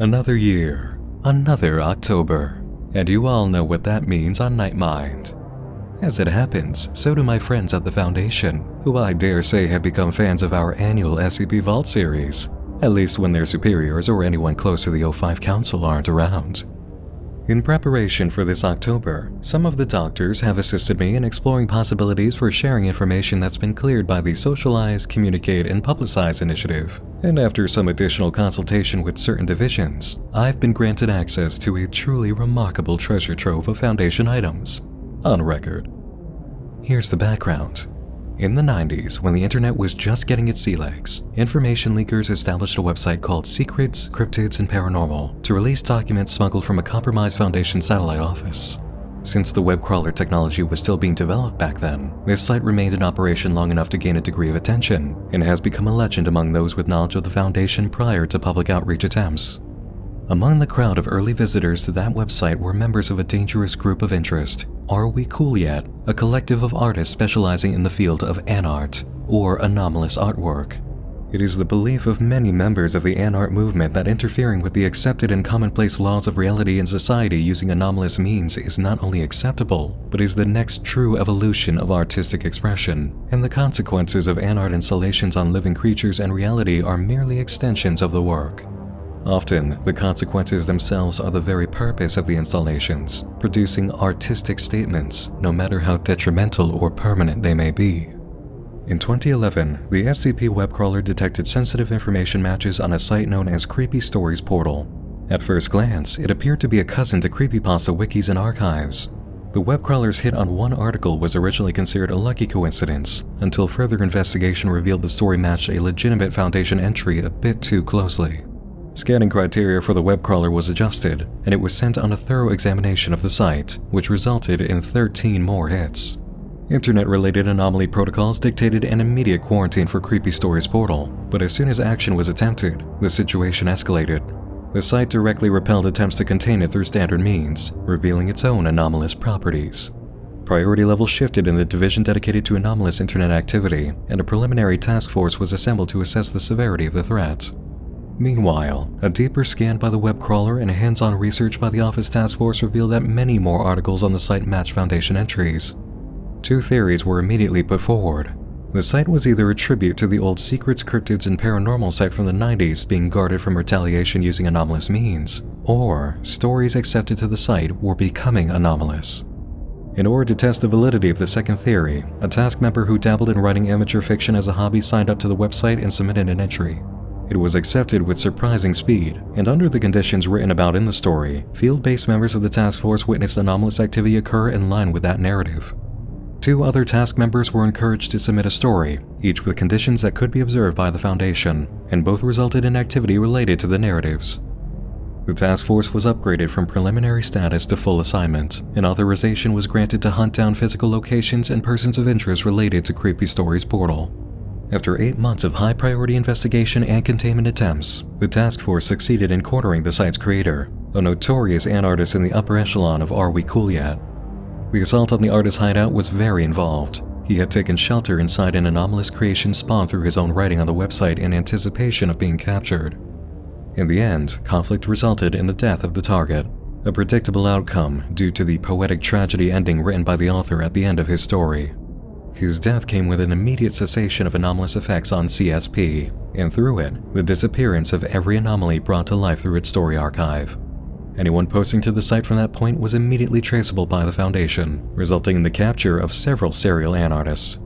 Another year, another October, and you all know what that means on Nightmind. As it happens, so do my friends at the Foundation, who I dare say have become fans of our annual SCP Vault series, at least when their superiors or anyone close to the O5 Council aren't around. In preparation for this October, some of the doctors have assisted me in exploring possibilities for sharing information that's been cleared by the Socialize, Communicate, and Publicize initiative, and after some additional consultation with certain divisions, I've been granted access to a truly remarkable treasure trove of Foundation items, on record. Here's the background. In the 90s, when the internet was just getting its sea legs, information leakers established a website called Secrets, Cryptids, and Paranormal to release documents smuggled from a compromised Foundation satellite office. Since the web crawler technology was still being developed back then, this site remained in operation long enough to gain a degree of attention, and has become a legend among those with knowledge of the Foundation prior to public outreach attempts. Among the crowd of early visitors to that website were members of a dangerous group of interest, Are We Cool Yet?, a collective of artists specializing in the field of anart, or anomalous artwork. It is the belief of many members of the anart movement that interfering with the accepted and commonplace laws of reality and society using anomalous means is not only acceptable, but is the next true evolution of artistic expression, and the consequences of anart installations on living creatures and reality are merely extensions of the work. Often, the consequences themselves are the very purpose of the installations, producing artistic statements, no matter how detrimental or permanent they may be. In 2011, the SCP web crawler detected sensitive information matches on a site known as Creepy Stories Portal. At first glance, it appeared to be a cousin to creepypasta wikis and archives. The web crawler's hit on one article was originally considered a lucky coincidence, until further investigation revealed the story matched a legitimate Foundation entry a bit too closely. Scanning criteria for the web crawler was adjusted, and it was sent on a thorough examination of the site, which resulted in 13 more hits. Internet-related anomaly protocols dictated an immediate quarantine for Creepy Stories Portal, but as soon as action was attempted, the situation escalated. The site directly repelled attempts to contain it through standard means, revealing its own anomalous properties. Priority level shifted in the division dedicated to anomalous internet activity, and a preliminary task force was assembled to assess the severity of the threat. Meanwhile, a deeper scan by the web crawler and hands-on research by the Office Task Force revealed that many more articles on the site matched Foundation entries. Two theories were immediately put forward. The site was either a tribute to the old Secrets, Cryptids, and Paranormal site from the 90s being guarded from retaliation using anomalous means, or stories accepted to the site were becoming anomalous. In order to test the validity of the second theory, a task member who dabbled in writing amateur fiction as a hobby signed up to the website and submitted an entry. It was accepted with surprising speed, and under the conditions written about in the story, field-based members of the task force witnessed anomalous activity occur in line with that narrative. Two other task members were encouraged to submit a story, each with conditions that could be observed by the Foundation, and both resulted in activity related to the narratives. The task force was upgraded from preliminary status to full assignment, and authorization was granted to hunt down physical locations and persons of interest related to Creepy Stories Portal. After 8 months of high-priority investigation and containment attempts, the task force succeeded in cornering the site's creator, a notorious anartist in the upper echelon of Are We Cool Yet? The assault on the artist's hideout was very involved. He had taken shelter inside an anomalous creation spawned through his own writing on the website in anticipation of being captured. In the end, conflict resulted in the death of the target, a predictable outcome due to the poetic tragedy ending written by the author at the end of his story. His death came with an immediate cessation of anomalous effects on CSP, and through it, the disappearance of every anomaly brought to life through its story archive. Anyone posting to the site from that point was immediately traceable by the Foundation, resulting in the capture of several serial anartists.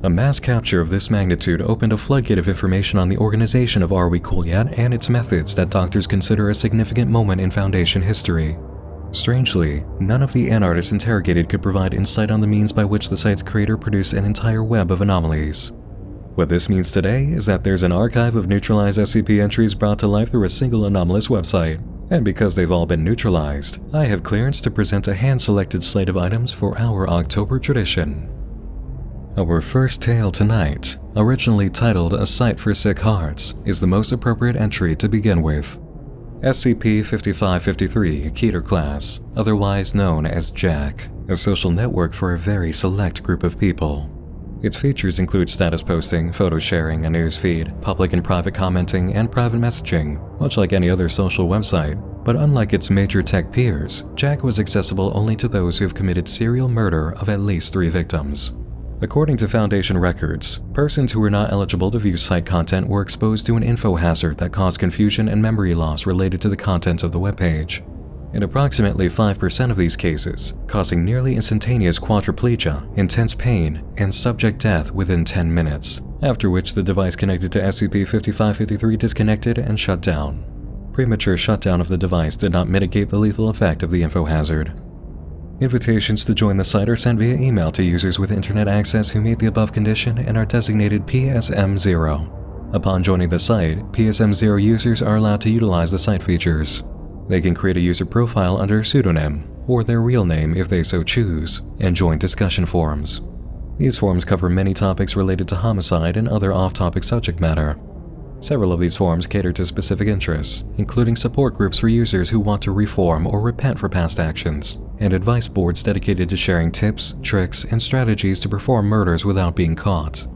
A mass capture of this magnitude opened a floodgate of information on the organization of Are We Cool Yet? And its methods that doctors consider a significant moment in Foundation history. Strangely, none of the anartists interrogated could provide insight on the means by which the site's creator produced an entire web of anomalies. What this means today is that there's an archive of neutralized SCP entries brought to life through a single anomalous website, and because they've all been neutralized, I have clearance to present a hand-selected slate of items for our October tradition. Our first tale tonight, originally titled A Site for Sick Hearts, is the most appropriate entry to begin with. SCP-5553 Keter Class, otherwise known as Jack, a social network for a very select group of people. Its features include status posting, photo sharing, a news feed, public and private commenting, and private messaging, much like any other social website. But unlike its major tech peers, Jack was accessible only to those who have committed serial murder of at least 3 victims. According to Foundation records, persons who were not eligible to view site content were exposed to an info hazard that caused confusion and memory loss related to the content of the webpage. In approximately 5% of these cases, causing nearly instantaneous quadriplegia, intense pain, and subject death within 10 minutes, after which the device connected to SCP-5553 disconnected and shut down. Premature shutdown of the device did not mitigate the lethal effect of the info hazard. Invitations to join the site are sent via email to users with internet access who meet the above condition and are designated PSM-0. Upon joining the site, PSM-0 users are allowed to utilize the site features. They can create a user profile under a pseudonym, or their real name if they so choose, and join discussion forums. These forums cover many topics related to homicide and other off-topic subject matter. Several of these forums cater to specific interests, including support groups for users who want to reform or repent for past actions, and advice boards dedicated to sharing tips, tricks, and strategies to perform murders without being caught.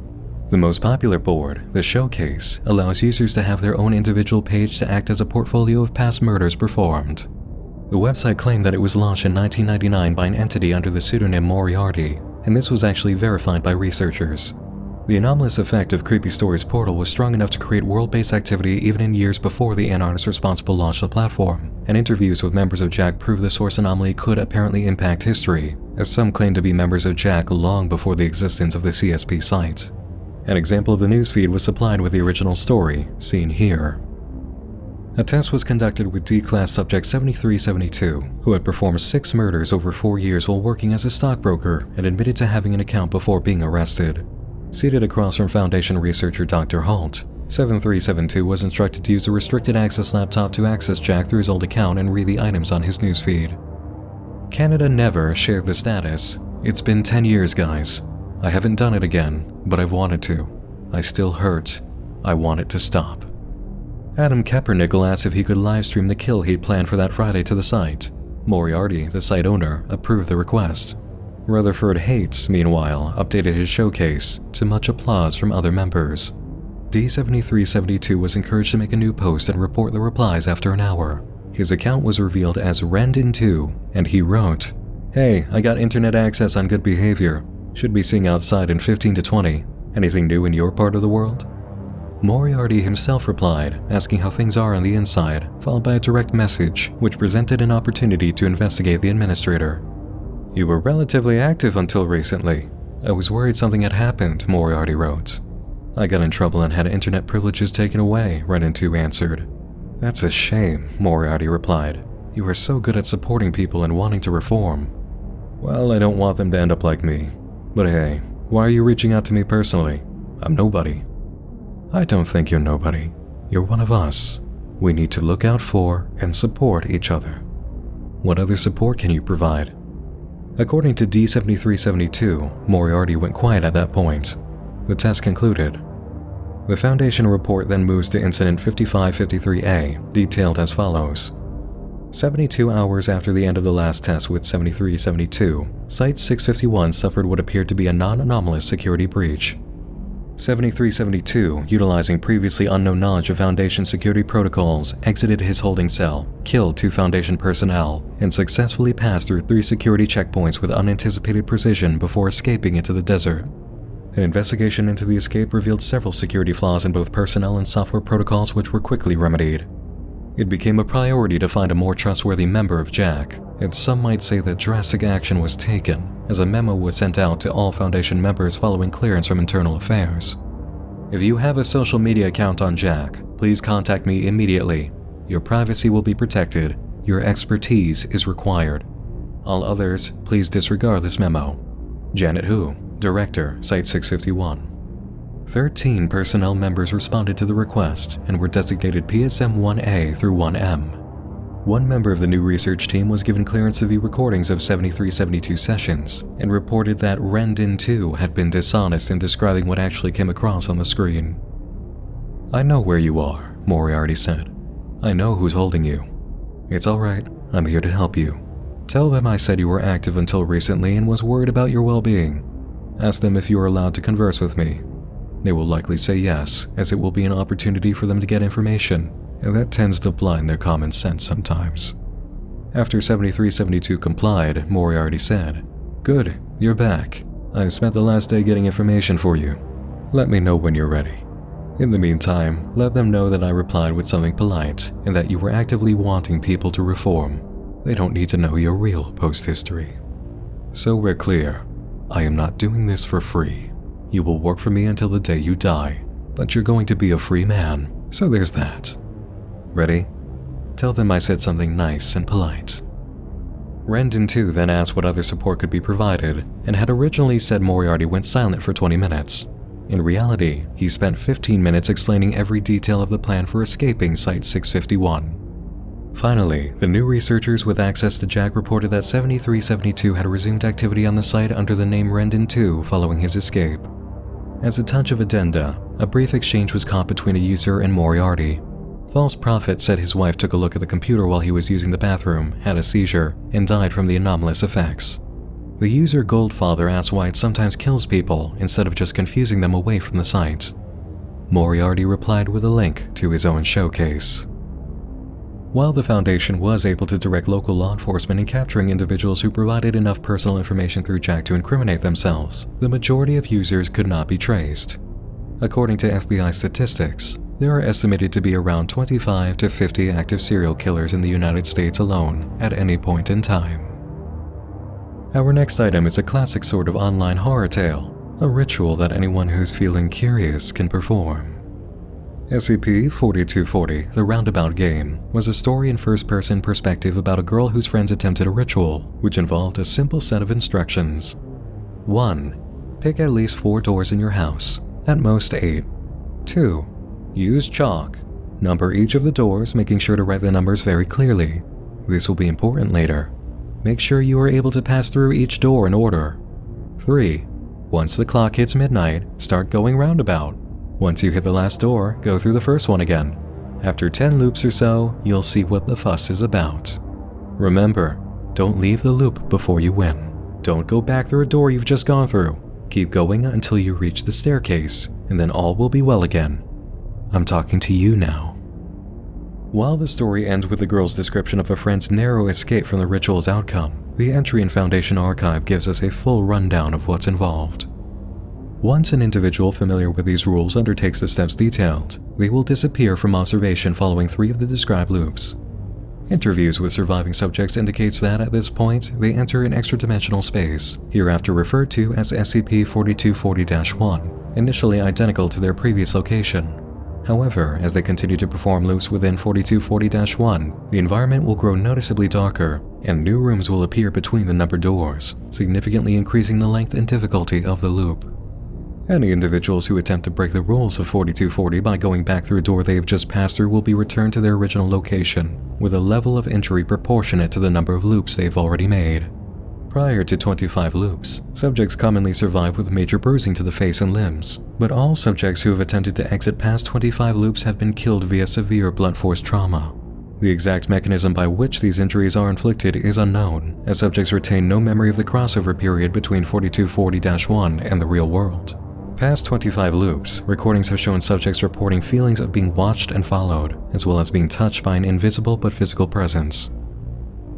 The most popular board, the Showcase, allows users to have their own individual page to act as a portfolio of past murders performed. The website claimed that it was launched in 1999 by an entity under the pseudonym Moriarty, and this was actually verified by researchers. The anomalous effect of Creepy Stories Portal was strong enough to create world-based activity even in years before the anarchist responsible launched the platform, and interviews with members of Jack prove the source anomaly could apparently impact history, as some claim to be members of Jack long before the existence of the CSP site. An example of the newsfeed was supplied with the original story, seen here. A test was conducted with D-Class Subject 7372, who had performed 6 murders over 4 years while working as a stockbroker and admitted to having an account before being arrested. Seated across from Foundation researcher Dr. Holt, 7372 was instructed to use a restricted access laptop to access Jack through his old account and read the items on his newsfeed. Canada never shared the status. It's been 10 years, guys. I haven't done it again, but I've wanted to. I still hurt. I want it to stop. Adam Kaepernick asked if he could livestream the kill he'd planned for that Friday to the site. Moriarty, the site owner, approved the request. Rutherford Hates, meanwhile, updated his showcase, to much applause from other members. D7372 was encouraged to make a new post and report the replies after an hour. His account was revealed as Rendin2, and he wrote, "Hey, I got internet access on good behavior. Should be seeing outside in 15 to 20. Anything new in your part of the world?" Moriarty himself replied, asking how things are on the inside, followed by a direct message, which presented an opportunity to investigate the administrator. "You were relatively active until recently. I was worried something had happened," Moriarty wrote. "I got in trouble and had internet privileges taken away," Rendin2 answered. "That's a shame," Moriarty replied. "You are so good at supporting people and wanting to reform." "Well, I don't want them to end up like me. But hey, why are you reaching out to me personally? I'm nobody." "I don't think you're nobody. You're one of us. We need to look out for and support each other." "What other support can you provide?" According to D7372, Moriarty went quiet at that point. The test concluded. The Foundation report then moves to Incident 5553A, detailed as follows. 72 hours after the end of the last test with 7372, Site 651 suffered what appeared to be a non-anomalous security breach. 7372, utilizing previously unknown knowledge of Foundation security protocols, exited his holding cell, killed 2 Foundation personnel, and successfully passed through 3 security checkpoints with unanticipated precision before escaping into the desert. An investigation into the escape revealed several security flaws in both personnel and software protocols, which were quickly remedied. It became a priority to find a more trustworthy member of Jack, and some might say that drastic action was taken, as a memo was sent out to all Foundation members following clearance from Internal Affairs. "If you have a social media account on Jack, please contact me immediately. Your privacy will be protected. Your expertise is required. All others, please disregard this memo. Janet Hu, Director, Site 651. 13 personnel members responded to the request and were designated PSM-1A through 1M. One member of the new research team was given clearance to view recordings of 7372 sessions and reported that Rendin2 had been dishonest in describing what actually came across on the screen. "I know where you are," Moriarty said. "I know who's holding you. It's alright, I'm here to help you. Tell them I said you were active until recently and was worried about your well-being. Ask them if you are allowed to converse with me. They will likely say yes, as it will be an opportunity for them to get information, and that tends to blind their common sense sometimes. After 7372 complied, Moriarty said, "Good, you're back. I've spent the last day getting information for you. Let me know when you're ready. In the meantime, let them know that I replied with something polite and that you were actively wanting people to reform. They don't need to know your real post-history. So we're clear. I am not doing this for free. You will work for me until the day you die, but you're going to be a free man, so there's that. Ready? Tell them I said something nice and polite." Rendon 2 then asked what other support could be provided, and had originally said Moriarty went silent for 20 minutes. In reality, he spent 15 minutes explaining every detail of the plan for escaping Site-651. Finally, the new researchers with access to Jack reported that 7372 had resumed activity on the site under the name Rendon 2 following his escape. As a touch of addenda, a brief exchange was caught between a user and Moriarty. False Prophet said his wife took a look at the computer while he was using the bathroom, had a seizure, and died from the anomalous effects. The user Goldfather asked why it sometimes kills people instead of just confusing them away from the site. Moriarty replied with a link to his own showcase. While the Foundation was able to direct local law enforcement in capturing individuals who provided enough personal information through Jack to incriminate themselves, the majority of users could not be traced. According to FBI statistics, there are estimated to be around 25 to 50 active serial killers in the United States alone at any point in time. Our next item is a classic sort of online horror tale, a ritual that anyone who's feeling curious can perform. SCP-4240, the Roundabout game, was a story in first-person perspective about a girl whose friends attempted a ritual, which involved a simple set of instructions. 1. Pick at least 4 doors in your house, at most 8. 2. Use chalk. Number each of the doors, making sure to write the numbers very clearly. This will be important later. Make sure you are able to pass through each door in order. 3. Once the clock hits midnight, start going roundabout. Once you hit the last door, go through the first one again. After 10 loops or so, you'll see what the fuss is about. Remember, don't leave the loop before you win. Don't go back through a door you've just gone through. Keep going until you reach the staircase, and then all will be well again. I'm talking to you now. While the story ends with the girl's description of a friend's narrow escape from the ritual's outcome, the entry in Foundation Archive gives us a full rundown of what's involved. Once an individual familiar with these rules undertakes the steps detailed, they will disappear from observation following 3 of the described loops. Interviews with surviving subjects indicates that at this point, they enter an extra-dimensional space, hereafter referred to as SCP-4240-1, initially identical to their previous location. However, as they continue to perform loops within 4240-1, the environment will grow noticeably darker, and new rooms will appear between the numbered doors, significantly increasing the length and difficulty of the loop. Any individuals who attempt to break the rules of 4240 by going back through a door they have just passed through will be returned to their original location, with a level of injury proportionate to the number of loops they have already made. Prior to 25 loops, subjects commonly survive with major bruising to the face and limbs, but all subjects who have attempted to exit past 25 loops have been killed via severe blunt force trauma. The exact mechanism by which these injuries are inflicted is unknown, as subjects retain no memory of the crossover period between 4240-1 and the real world. Past 25 loops, recordings have shown subjects reporting feelings of being watched and followed, as well as being touched by an invisible but physical presence.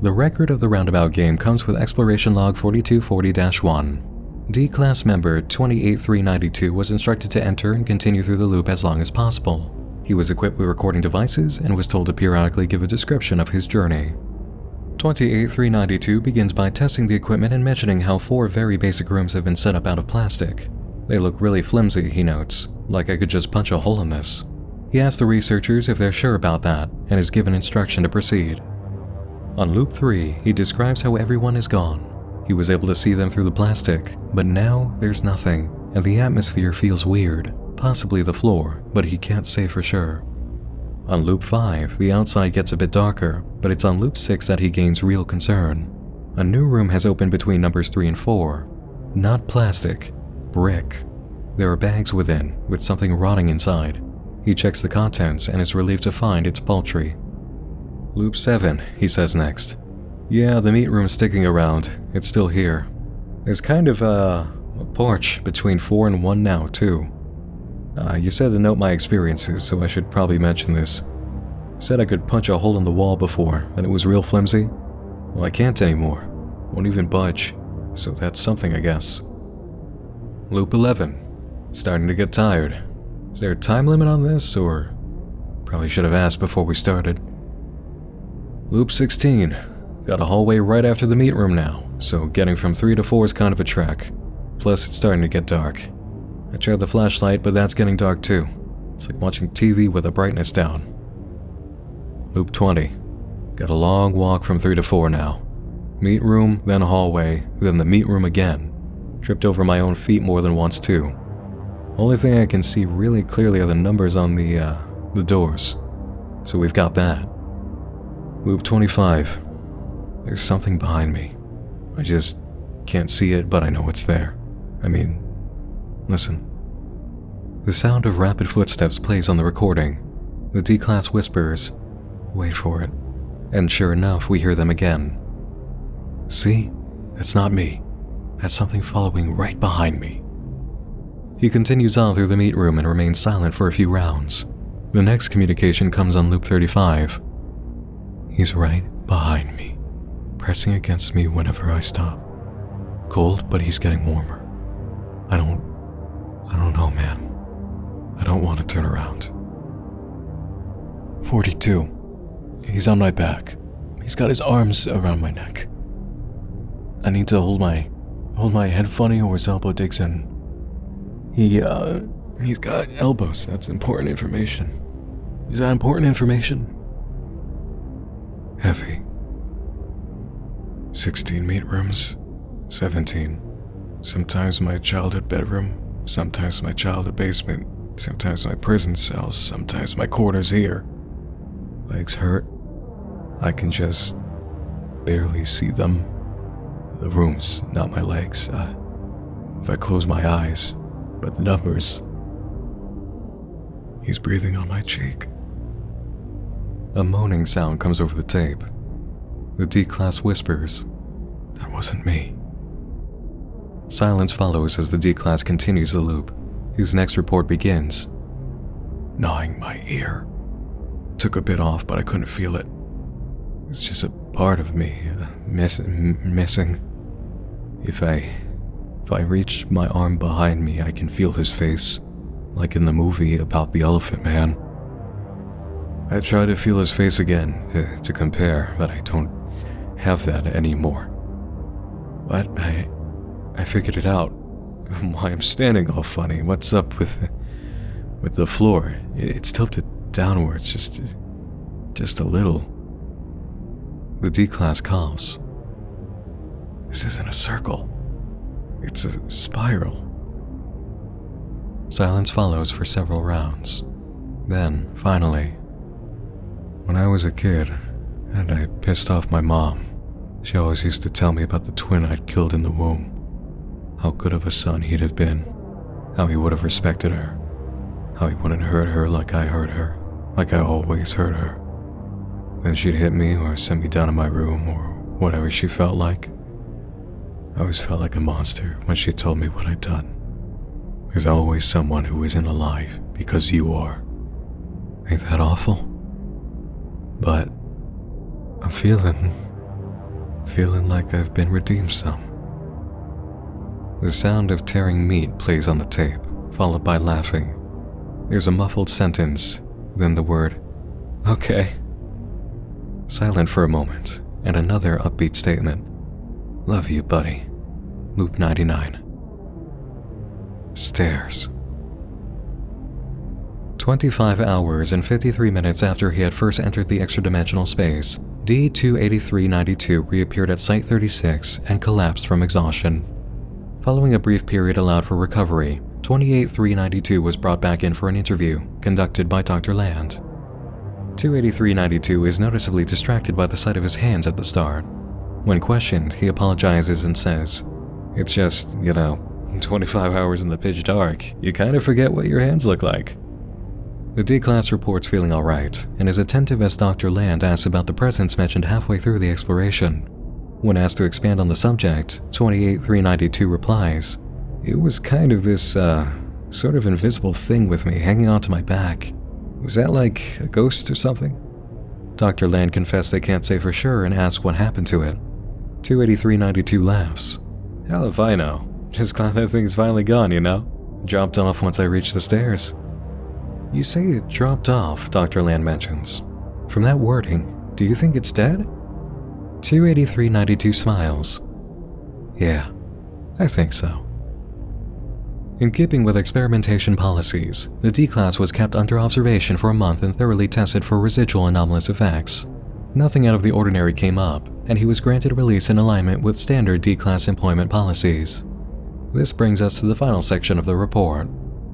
The record of the Roundabout game comes with Exploration Log 4240-1. D-Class member 28392 was instructed to enter and continue through the loop as long as possible. He was equipped with recording devices and was told to periodically give a description of his journey. 28392 begins by testing the equipment and mentioning how 4 very basic rooms have been set up out of plastic. They look really flimsy, he notes, like I could just punch a hole in this. He asks the researchers if they're sure about that, and is given instruction to proceed. On loop 3, he describes how everyone is gone. He was able to see them through the plastic, but now there's nothing, and the atmosphere feels weird, possibly the floor, but he can't say for sure. On loop 5, the outside gets a bit darker, but it's on loop 6 that he gains real concern. A new room has opened between numbers 3 and 4. Not plastic. Brick. There are bags within, with something rotting inside. He checks the contents and is relieved to find it's poultry. Loop 7, he says next. Yeah, the meat room's sticking around. It's still here. There's kind of A porch between 4 and 1 now, too. You said to note my experiences, so I should probably mention this. You said I could punch a hole in the wall before, and it was real flimsy? Well, I can't anymore. Won't even budge. So that's something, I guess. Loop 11. Starting to get tired. Is there a time limit on this, or... Probably should have asked before we started. Loop 16. Got a hallway right after the meat room now, so getting from 3 to 4 is kind of a trek. Plus, it's starting to get dark. I tried the flashlight, but that's getting dark too. It's like watching TV with the brightness down. Loop 20. Got a long walk from 3 to 4 now. Meat room, then hallway, then the meat room again. Tripped over my own feet more than once too. Only thing I can see really clearly are the numbers on the doors. So we've got that. Loop 25. There's something behind me. I just can't see it, but I know it's there. I mean, listen. The sound of rapid footsteps plays on the recording. The D-Class whispers, "Wait for it." And sure enough, we hear them again. See? That's not me. That's something following right behind me. He continues on through the meat room and remains silent for a few rounds. The next communication comes on loop 35. He's right behind me, pressing against me whenever I stop. Cold, but he's getting warmer. I don't know, man. I don't want to turn around. 42. He's on my back. He's got his arms around my neck. I need to hold my head funny or his elbow digs in. He's got elbows. That's important information. Is that important information? Heavy. 16 meat rooms. 17. Sometimes my childhood bedroom. Sometimes my childhood basement. Sometimes my prison cells. Sometimes my quarters here. Legs hurt. I can just barely see them. The rooms, not my legs. If I close my eyes, but the numbers. He's breathing on my cheek. A moaning sound comes over the tape. The D-Class whispers, "That wasn't me." Silence follows as the D-Class continues the loop. His next report begins. Gnawing my ear. Took a bit off, but I couldn't feel it. It's just a part of me, missing. If I reach my arm behind me, I can feel his face, like in the movie about the Elephant Man. I try to feel his face again, to compare, but I don't have that anymore. But I figured it out. Why I'm standing all funny. What's up with the floor? It's tilted downwards, just a little. The D-Class coughs. This isn't a circle. It's a spiral. Silence follows for several rounds. Then, finally, when I was a kid, and I pissed off my mom, she always used to tell me about the twin I'd killed in the womb. How good of a son he'd have been. How he would have respected her. How he wouldn't hurt her like I hurt her. Like I always hurt her. Then she'd hit me or send me down to my room or whatever she felt like. I always felt like a monster when she told me what I'd done. There's always someone who isn't alive because you are. Ain't that awful? But I'm feeling like I've been redeemed some. The sound of tearing meat plays on the tape, followed by laughing. There's a muffled sentence, then the word, "Okay." Silent for a moment, and another upbeat statement. "Love you, buddy." Loop 99. Stairs. 25 hours and 53 minutes after he had first entered the extra-dimensional space, D-28392 reappeared at Site 36 and collapsed from exhaustion. Following a brief period allowed for recovery, 28392 was brought back in for an interview, conducted by Dr. Land. 28392 is noticeably distracted by the sight of his hands at the start. When questioned, he apologizes and says, "It's just, 25 hours in the pitch dark, you kind of forget what your hands look like." The D-Class reports feeling alright, and is attentive as Dr. Land asks about the presence mentioned halfway through the exploration. When asked to expand on the subject, 28392 replies, It was kind of this, sort of invisible thing with me hanging onto my back. Was that like a ghost or something? Dr. Land confessed they can't say for sure and asked what happened to it. 28392 laughs. Hell if I know. Just glad that thing's finally gone, you know? Dropped off once I reached the stairs. You say it dropped off, Dr. Land mentions. From that wording, do you think it's dead? 28392 smiles. Yeah, I think so. In keeping with experimentation policies, the D-Class was kept under observation for a month and thoroughly tested for residual anomalous effects. Nothing out of the ordinary came up, and he was granted release in alignment with standard D-Class employment policies. This brings us to the final section of the report.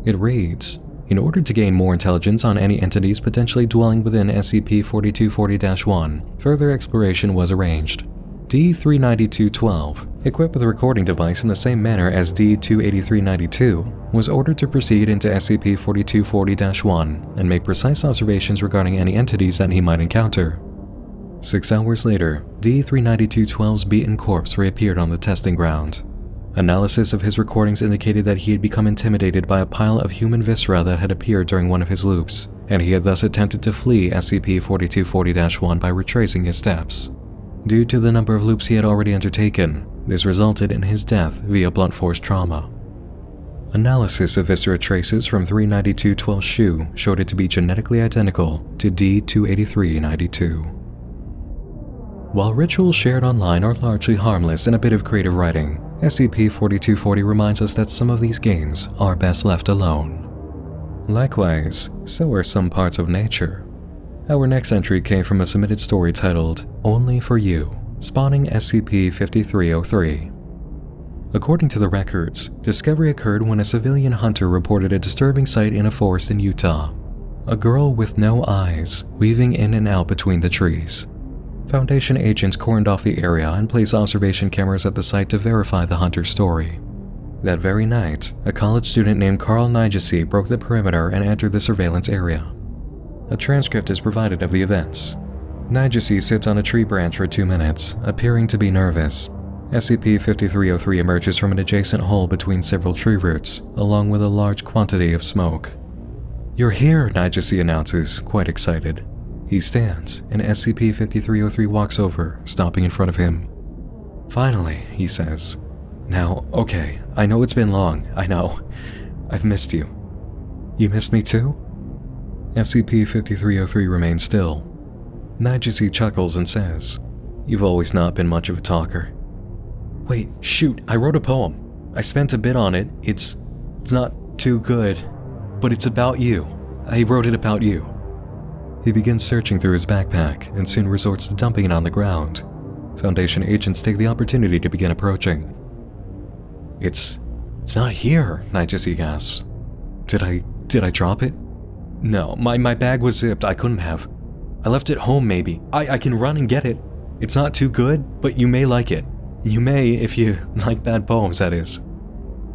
It reads, in order to gain more intelligence on any entities potentially dwelling within SCP-4240-1, further exploration was arranged. D-392-12, equipped with a recording device in the same manner as D-283-92, was ordered to proceed into SCP-4240-1 and make precise observations regarding any entities that he might encounter. 6 hours later, D-392-12's beaten corpse reappeared on the testing ground. Analysis of his recordings indicated that he had become intimidated by a pile of human viscera that had appeared during one of his loops, and he had thus attempted to flee SCP-4240-1 by retracing his steps. Due to the number of loops he had already undertaken, this resulted in his death via blunt force trauma. Analysis of viscera traces from 392-12's shoe showed it to be genetically identical to D-283-92. While rituals shared online are largely harmless and a bit of creative writing, SCP-4240 reminds us that some of these games are best left alone. Likewise, so are some parts of nature. Our next entry came from a submitted story titled, Only for You, spawning SCP-5303. According to the records, discovery occurred when a civilian hunter reported a disturbing sight in a forest in Utah. A girl with no eyes, weaving in and out between the trees. Foundation agents cordoned off the area and placed observation cameras at the site to verify the hunter's story. That very night, a college student named Carl Nijasi broke the perimeter and entered the surveillance area. A transcript is provided of the events. Nijasi sits on a tree branch for 2 minutes, appearing to be nervous. SCP-5303 emerges from an adjacent hole between several tree roots, along with a large quantity of smoke. You're here, Nijasi announces, quite excited. He stands, and SCP-5303 walks over, stopping in front of him. Finally, he says. Now, okay, I know it's been long, I know. I've missed you. You missed me too? SCP-5303 remains still. Nijasi chuckles and says, You've always not been much of a talker. Wait, shoot, I wrote a poem. I spent a bit on it. It's not too good, but it's about you. I wrote it about you. He begins searching through his backpack and soon resorts to dumping it on the ground. Foundation agents take the opportunity to begin approaching. It's not here, Nijasi gasps. Did I drop it? No, my bag was zipped, I couldn't have. I left it home maybe. I can run and get it. It's not too good, but you may like it. You may if you like bad poems, that is.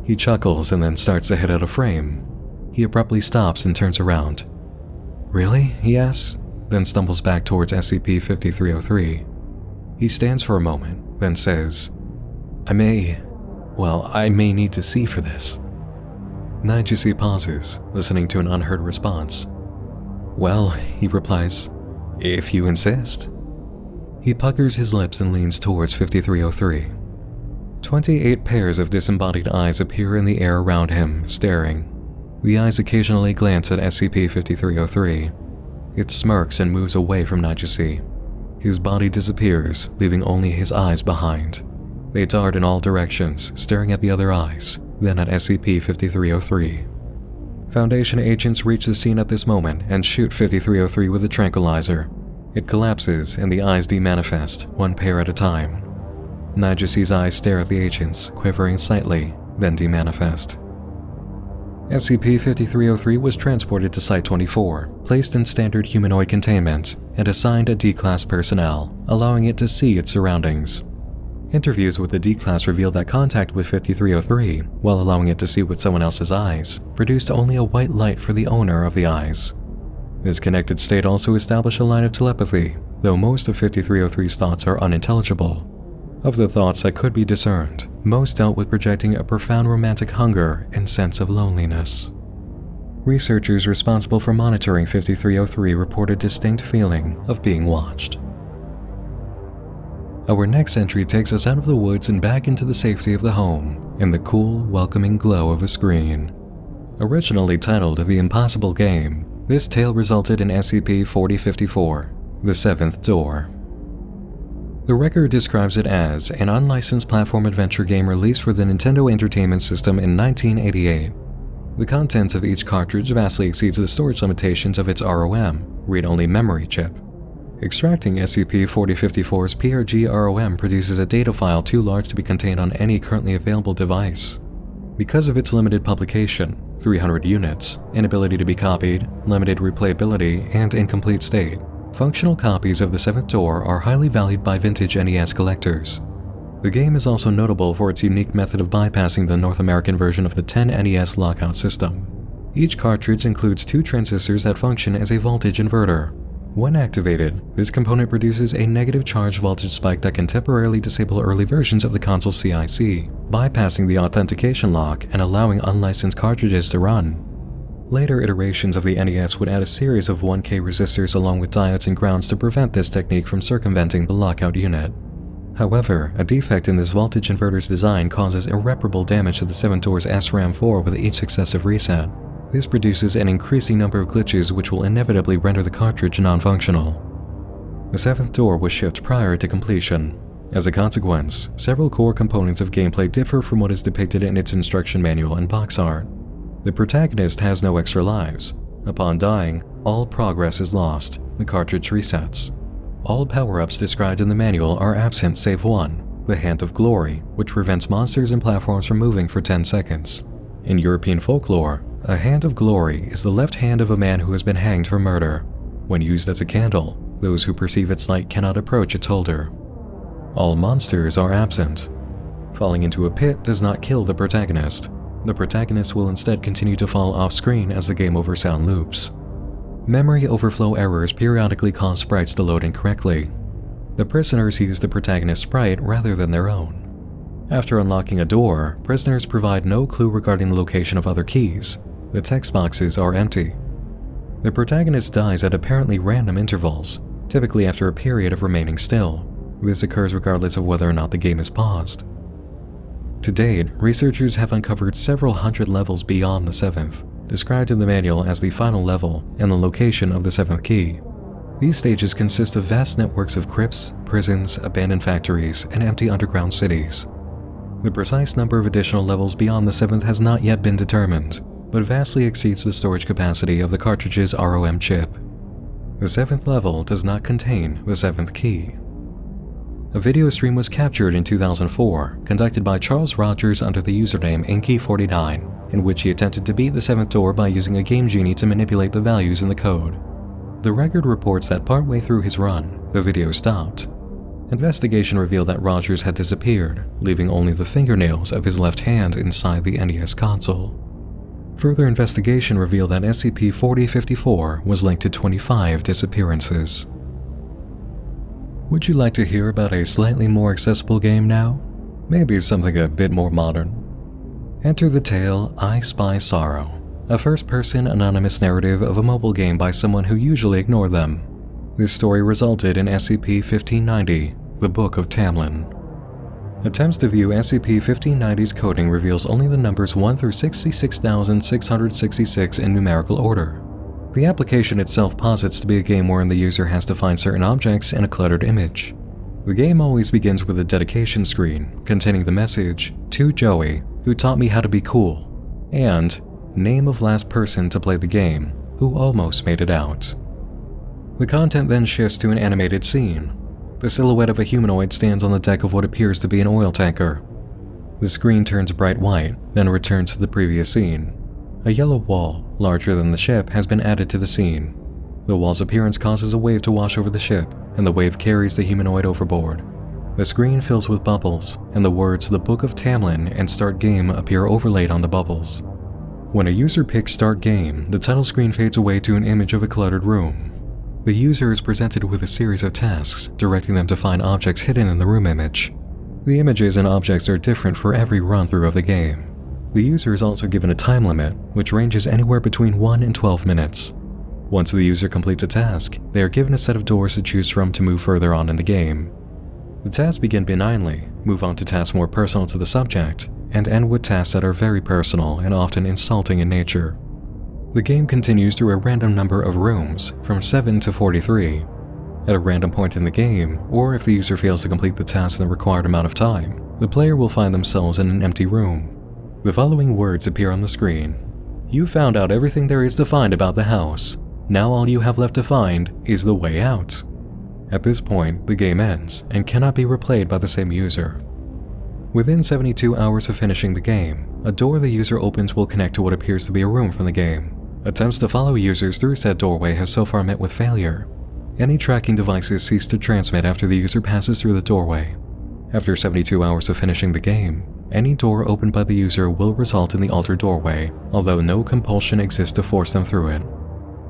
He chuckles and then starts to head out of frame. He abruptly stops and turns around. Really? He asks, then stumbles back towards SCP-5303. He stands for a moment, then says, I may need to see for this. Nijasi pauses, listening to an unheard response. Well, he replies, if you insist. He puckers his lips and leans towards 5303. 28 pairs of disembodied eyes appear in the air around him, staring. The eyes occasionally glance at SCP-5303. It smirks and moves away from Nijasi. His body disappears, leaving only his eyes behind. They dart in all directions, staring at the other eyes, then at SCP-5303. Foundation agents reach the scene at this moment and shoot 5303 with a tranquilizer. It collapses and the eyes demanifest, one pair at a time. Nijasi's eyes stare at the agents, quivering slightly, then demanifest. SCP-5303 was transported to Site-24, placed in standard humanoid containment, and assigned a D-Class personnel, allowing it to see its surroundings. Interviews with the D-Class revealed that contact with 5303, while allowing it to see with someone else's eyes, produced only a white light for the owner of the eyes. This connected state also established a line of telepathy, though most of 5303's thoughts are unintelligible. Of the thoughts that could be discerned, most dealt with projecting a profound romantic hunger and sense of loneliness. Researchers responsible for monitoring 5303 report a distinct feeling of being watched. Our next entry takes us out of the woods and back into the safety of the home in the cool, welcoming glow of a screen. Originally titled The Impossible Game, this tale resulted in SCP-4054, The Seventh Door. The record describes it as an unlicensed platform adventure game released for the Nintendo Entertainment System in 1988. The contents of each cartridge vastly exceeds the storage limitations of its ROM, read-only memory chip. Extracting SCP-4054's PRG ROM produces a data file too large to be contained on any currently available device. Because of its limited publication, 300 units, inability to be copied, limited replayability, and incomplete state, functional copies of The Seventh Door are highly valued by vintage NES collectors. The game is also notable for its unique method of bypassing the North American version of the 10NES lockout system. Each cartridge includes 2 transistors that function as a voltage inverter. When activated, this component produces a negative charge voltage spike that can temporarily disable early versions of the console's CIC, bypassing the authentication lock and allowing unlicensed cartridges to run. Later iterations of the NES would add a series of 1K resistors along with diodes and grounds to prevent this technique from circumventing the lockout unit. However, a defect in this voltage inverter's design causes irreparable damage to the Seventh Door's SRAM4 with each successive reset. This produces an increasing number of glitches which will inevitably render the cartridge non-functional. The Seventh Door was shipped prior to completion. As a consequence, several core components of gameplay differ from what is depicted in its instruction manual and box art. The protagonist has no extra lives. Upon dying, all progress is lost. The cartridge resets. All power-ups described in the manual are absent save one, the Hand of Glory, which prevents monsters and platforms from moving for 10 seconds. In European folklore, a Hand of Glory is the left hand of a man who has been hanged for murder. When used as a candle, those who perceive its light cannot approach its holder. All monsters are absent. Falling into a pit does not kill the protagonist. The protagonist will instead continue to fall off-screen as the game over sound loops. Memory overflow errors periodically cause sprites to load incorrectly. The prisoners use the protagonist's sprite rather than their own. After unlocking a door, prisoners provide no clue regarding the location of other keys. The text boxes are empty. The protagonist dies at apparently random intervals, typically after a period of remaining still. This occurs regardless of whether or not the game is paused. To date, researchers have uncovered several hundred levels beyond the 7th, described in the manual as the final level and the location of the 7th key. These stages consist of vast networks of crypts, prisons, abandoned factories, and empty underground cities. The precise number of additional levels beyond the 7th has not yet been determined, but vastly exceeds the storage capacity of the cartridge's ROM chip. The 7th level does not contain the 7th key. A video stream was captured in 2004, conducted by Charles Rogers under the username Inky49, in which he attempted to beat the 7th door by using a game genie to manipulate the values in the code. The record reports that partway through his run, the video stopped. Investigation revealed that Rogers had disappeared, leaving only the fingernails of his left hand inside the NES console. Further investigation revealed that SCP-4054 was linked to 25 disappearances. Would you like to hear about a slightly more accessible game now? Maybe something a bit more modern? Enter the tale I Spy Sorrow, a first-person anonymous narrative of a mobile game by someone who usually ignored them. This story resulted in SCP-1590, the Book of Tamlin. Attempts to view SCP-1590's coding reveals only the numbers 1 through 66,666 in numerical order. The application itself posits to be a game wherein the user has to find certain objects in a cluttered image. The game always begins with a dedication screen containing the message, "To Joey, who taught me how to be cool," and name of last person to play the game, who almost made it out. The content then shifts to an animated scene. The silhouette of a humanoid stands on the deck of what appears to be an oil tanker. The screen turns bright white, then returns to the previous scene. A yellow wall, larger than the ship, has been added to the scene. The wall's appearance causes a wave to wash over the ship, and the wave carries the humanoid overboard. The screen fills with bubbles, and the words "The Book of Tamlin" and "Start Game" appear overlaid on the bubbles. When a user picks Start Game, the title screen fades away to an image of a cluttered room. The user is presented with a series of tasks, directing them to find objects hidden in the room image. The images and objects are different for every run-through of the game. The user is also given a time limit, which ranges anywhere between 1 and 12 minutes. Once the user completes a task, they are given a set of doors to choose from to move further on in the game. The tasks begin benignly, move on to tasks more personal to the subject, and end with tasks that are very personal and often insulting in nature. The game continues through a random number of rooms, from 7 to 43. At a random point in the game, or if the user fails to complete the task in the required amount of time, the player will find themselves in an empty room. The following words appear on the screen. You found out everything there is to find about the house. Now all you have left to find is the way out. At this point, the game ends and cannot be replayed by the same user. Within 72 hours of finishing the game, a door the user opens will connect to what appears to be a room from the game. Attempts to follow users through said doorway have so far met with failure. Any tracking devices cease to transmit after the user passes through the doorway. After 72 hours of finishing the game, any door opened by the user will result in the altered doorway, although no compulsion exists to force them through it.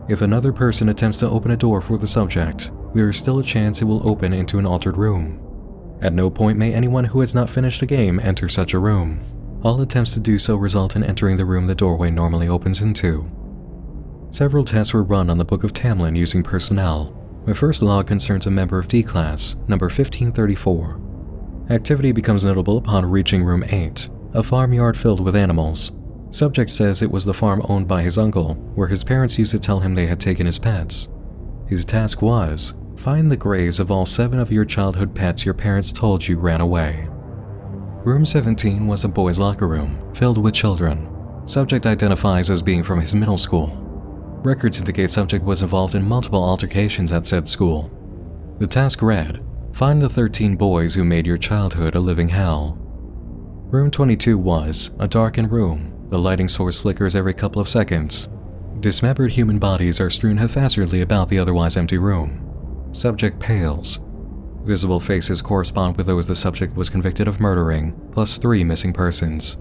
If another person attempts to open a door for the subject, there is still a chance it will open into an altered room. At no point may anyone who has not finished the game enter such a room. All attempts to do so result in entering the room the doorway normally opens into. Several tests were run on the Book of Tamlin using personnel. The first log concerns a member of D-Class, number 1534. Activity becomes notable upon reaching Room 8, a farmyard filled with animals. Subject says it was the farm owned by his uncle, where his parents used to tell him they had taken his pets. His task was, find the graves of all 7 of your childhood pets your parents told you ran away. Room 17 was a boys' locker room, filled with children. Subject identifies as being from his middle school. Records indicate subject was involved in multiple altercations at said school. The task read, find the 13 boys who made your childhood a living hell. Room 22 was a darkened room. The lighting source flickers every couple of seconds. Dismembered human bodies are strewn haphazardly about the otherwise empty room. Subject pales. Visible faces correspond with those the subject was convicted of murdering, plus 3 missing persons.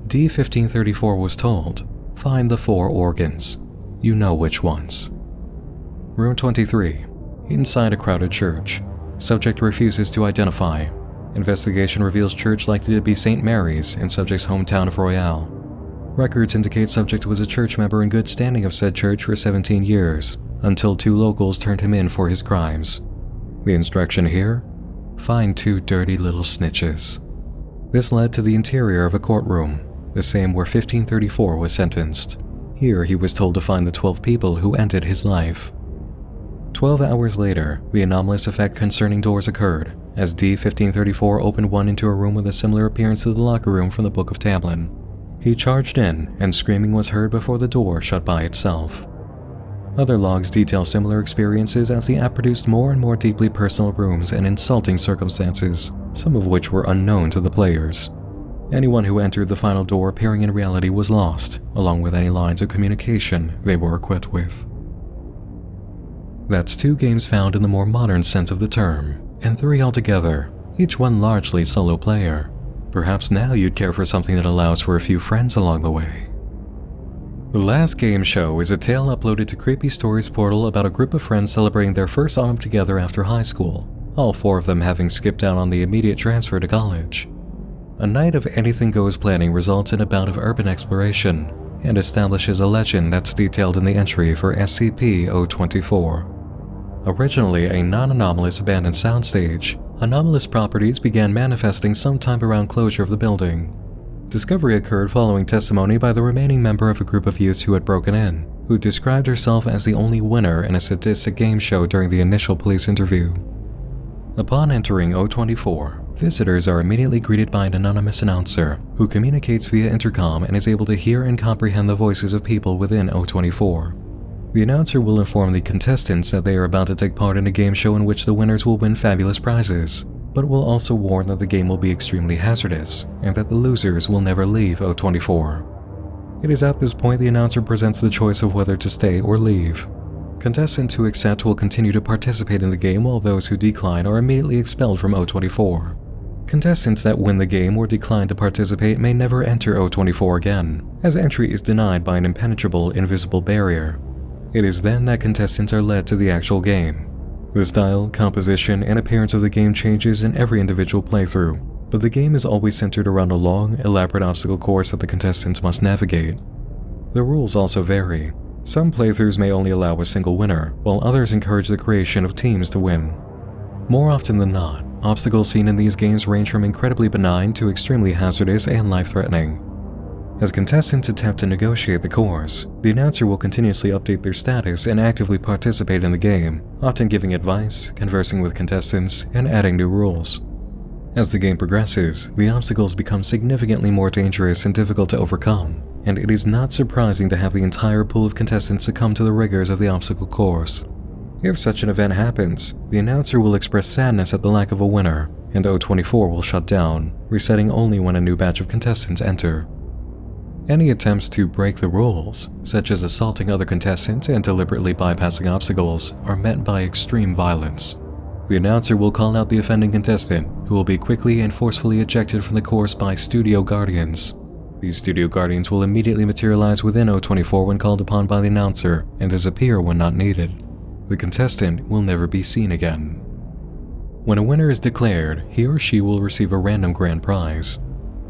D-1534 was told, find the 4 organs. You know which ones. Room 23. Inside a crowded church. Subject refuses to identify. Investigation reveals church likely to be St. Mary's in subject's hometown of Royale. Records indicate subject was a church member in good standing of said church for 17 years, until 2 locals turned him in for his crimes. The instruction here? Find 2 dirty little snitches. This led to the interior of a courtroom, the same where 1534 was sentenced. Here he was told to find the 12 people who ended his life. 12 hours later, the anomalous effect concerning doors occurred, as D-1534 opened one into a room with a similar appearance to the locker room from the Book of Tamlin. He charged in, and screaming was heard before the door shut by itself. Other logs detail similar experiences as the app produced more and more deeply personal rooms and insulting circumstances, some of which were unknown to the players. Anyone who entered the final door appearing in reality was lost, along with any lines of communication they were equipped with. That's 2 games found in the more modern sense of the term, and 3 altogether, each one largely solo player. Perhaps now you'd care for something that allows for a few friends along the way. The Last Game Show is a tale uploaded to Creepy Stories portal about a group of friends celebrating their first autumn together after high school, all 4 of them having skipped out on the immediate transfer to college. A night of anything goes planning results in a bout of urban exploration, and establishes a legend that's detailed in the entry for SCP-024. Originally a non-anomalous abandoned soundstage, anomalous properties began manifesting sometime around closure of the building. Discovery occurred following testimony by the remaining member of a group of youths who had broken in, who described herself as the only winner in a sadistic game show during the initial police interview. Upon entering 024, visitors are immediately greeted by an anonymous announcer who communicates via intercom and is able to hear and comprehend the voices of people within 024. The announcer will inform the contestants that they are about to take part in a game show in which the winners will win fabulous prizes, but will also warn that the game will be extremely hazardous and that the losers will never leave 024. It is at this point the announcer presents the choice of whether to stay or leave. Contestants who accept will continue to participate in the game, while those who decline are immediately expelled from 024. Contestants that win the game or decline to participate may never enter 024 again, as entry is denied by an impenetrable invisible barrier. It is then that contestants are led to the actual game. The style, composition, and appearance of the game changes in every individual playthrough. but the game is always centered around a long, elaborate obstacle course that the contestants must navigate. The rules also vary. Some playthroughs may only allow a single winner, while others encourage the creation of teams to win. More often than not, obstacles seen in these games range from incredibly benign to extremely hazardous and life-threatening. As contestants attempt to negotiate the course, the announcer will continuously update their status and actively participate in the game, often giving advice, conversing with contestants, and adding new rules. As the game progresses, the obstacles become significantly more dangerous and difficult to overcome, and it is not surprising to have the entire pool of contestants succumb to the rigors of the obstacle course. If such an event happens, the announcer will express sadness at the lack of a winner, and O24 will shut down, resetting only when a new batch of contestants enter. Any attempts to break the rules, such as assaulting other contestants and deliberately bypassing obstacles, are met by extreme violence. The announcer will call out the offending contestant, who will be quickly and forcefully ejected from the course by studio guardians. These studio guardians will immediately materialize within O24 when called upon by the announcer and disappear when not needed. The contestant will never be seen again. When a winner is declared, he or she will receive a random grand prize.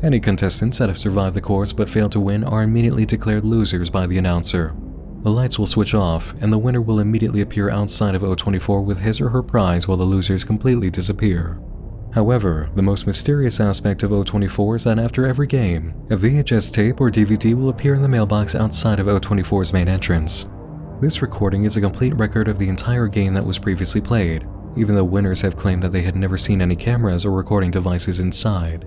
Any contestants that have survived the course but failed to win are immediately declared losers by the announcer. The lights will switch off, and the winner will immediately appear outside of O24 with his or her prize while the losers completely disappear. However, the most mysterious aspect of O24 is that after every game, a VHS tape or DVD will appear in the mailbox outside of O24's main entrance. This recording is a complete record of the entire game that was previously played, even though winners have claimed that they had never seen any cameras or recording devices inside.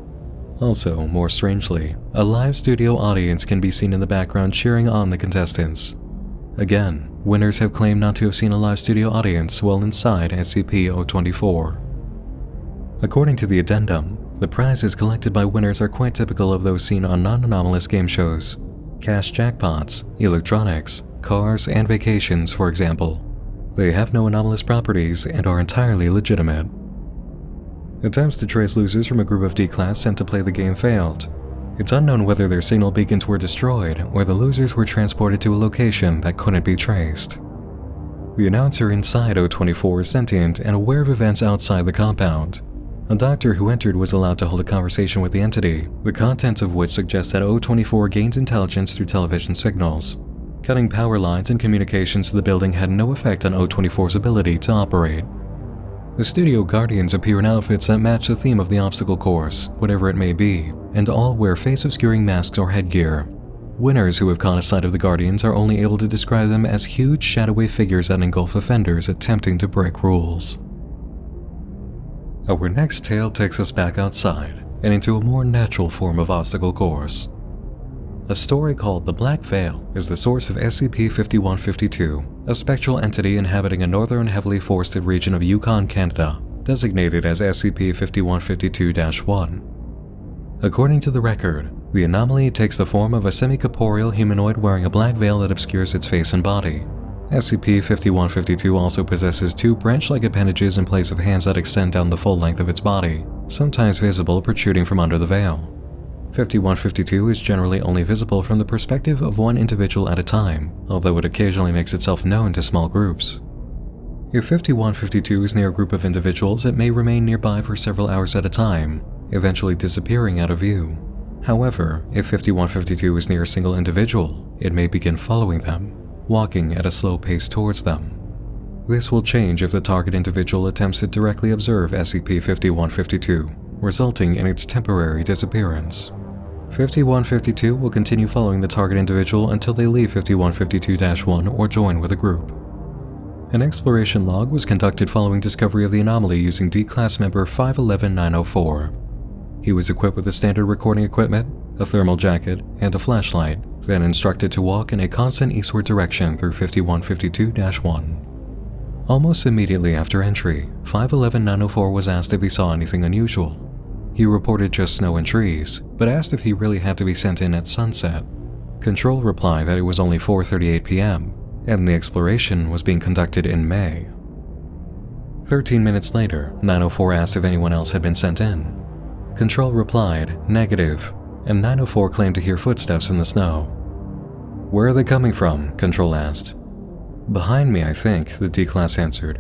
Also, more strangely, a live studio audience can be seen in the background cheering on the contestants. Again, winners have claimed not to have seen a live studio audience while inside SCP-024. According to the addendum, the prizes collected by winners are quite typical of those seen on non-anomalous game shows. Cash jackpots, electronics, cars, and vacations, for example. They have no anomalous properties and are entirely legitimate. Attempts to trace losers from a group of D-Class sent to play the game failed. It's unknown whether their signal beacons were destroyed or the losers were transported to a location that couldn't be traced. The announcer inside O24 is sentient and aware of events outside the compound. A doctor who entered was allowed to hold a conversation with the entity, the contents of which suggest that O24 gains intelligence through television signals. Cutting power lines and communications to the building had no effect on O24's ability to operate. The studio guardians appear in outfits that match the theme of the obstacle course, whatever it may be, and all wear face-obscuring masks or headgear. Winners who have caught a sight of the guardians are only able to describe them as huge shadowy figures that engulf offenders attempting to break rules. Our next tale takes us back outside and into a more natural form of obstacle course. A story called The Black Veil is the source of SCP-5152, a spectral entity inhabiting a northern heavily forested region of Yukon, Canada, designated as SCP-5152-1. According to the record, the anomaly takes the form of a semi-corporeal humanoid wearing a black veil that obscures its face and body. SCP-5152 also possesses two branch-like appendages in place of hands that extend down the full length of its body, sometimes visible protruding from under the veil. 5152 is generally only visible from the perspective of one individual at a time, although it occasionally makes itself known to small groups. If 5152 is near a group of individuals, it may remain nearby for several hours at a time, eventually disappearing out of view. However, if 5152 is near a single individual, it may begin following them, walking at a slow pace towards them. This will change if the target individual attempts to directly observe SCP-5152, resulting in its temporary disappearance. 5152 will continue following the target individual until they leave 5152-1 or join with a group. An exploration log was conducted following discovery of the anomaly using D-Class member 511904. He was equipped with the standard recording equipment, a thermal jacket, and a flashlight, then instructed to walk in a constant eastward direction through 5152-1. Almost immediately after entry, 511904 was asked if he saw anything unusual. He reported just snow and trees, but asked if he really had to be sent in at sunset. Control replied that it was only 4:38 p.m., and the exploration was being conducted in May. 13 minutes later, 904 asked if anyone else had been sent in. Control replied, negative, and 904 claimed to hear footsteps in the snow. Where are they coming from? Control asked. Behind me, I think, the D-Class answered.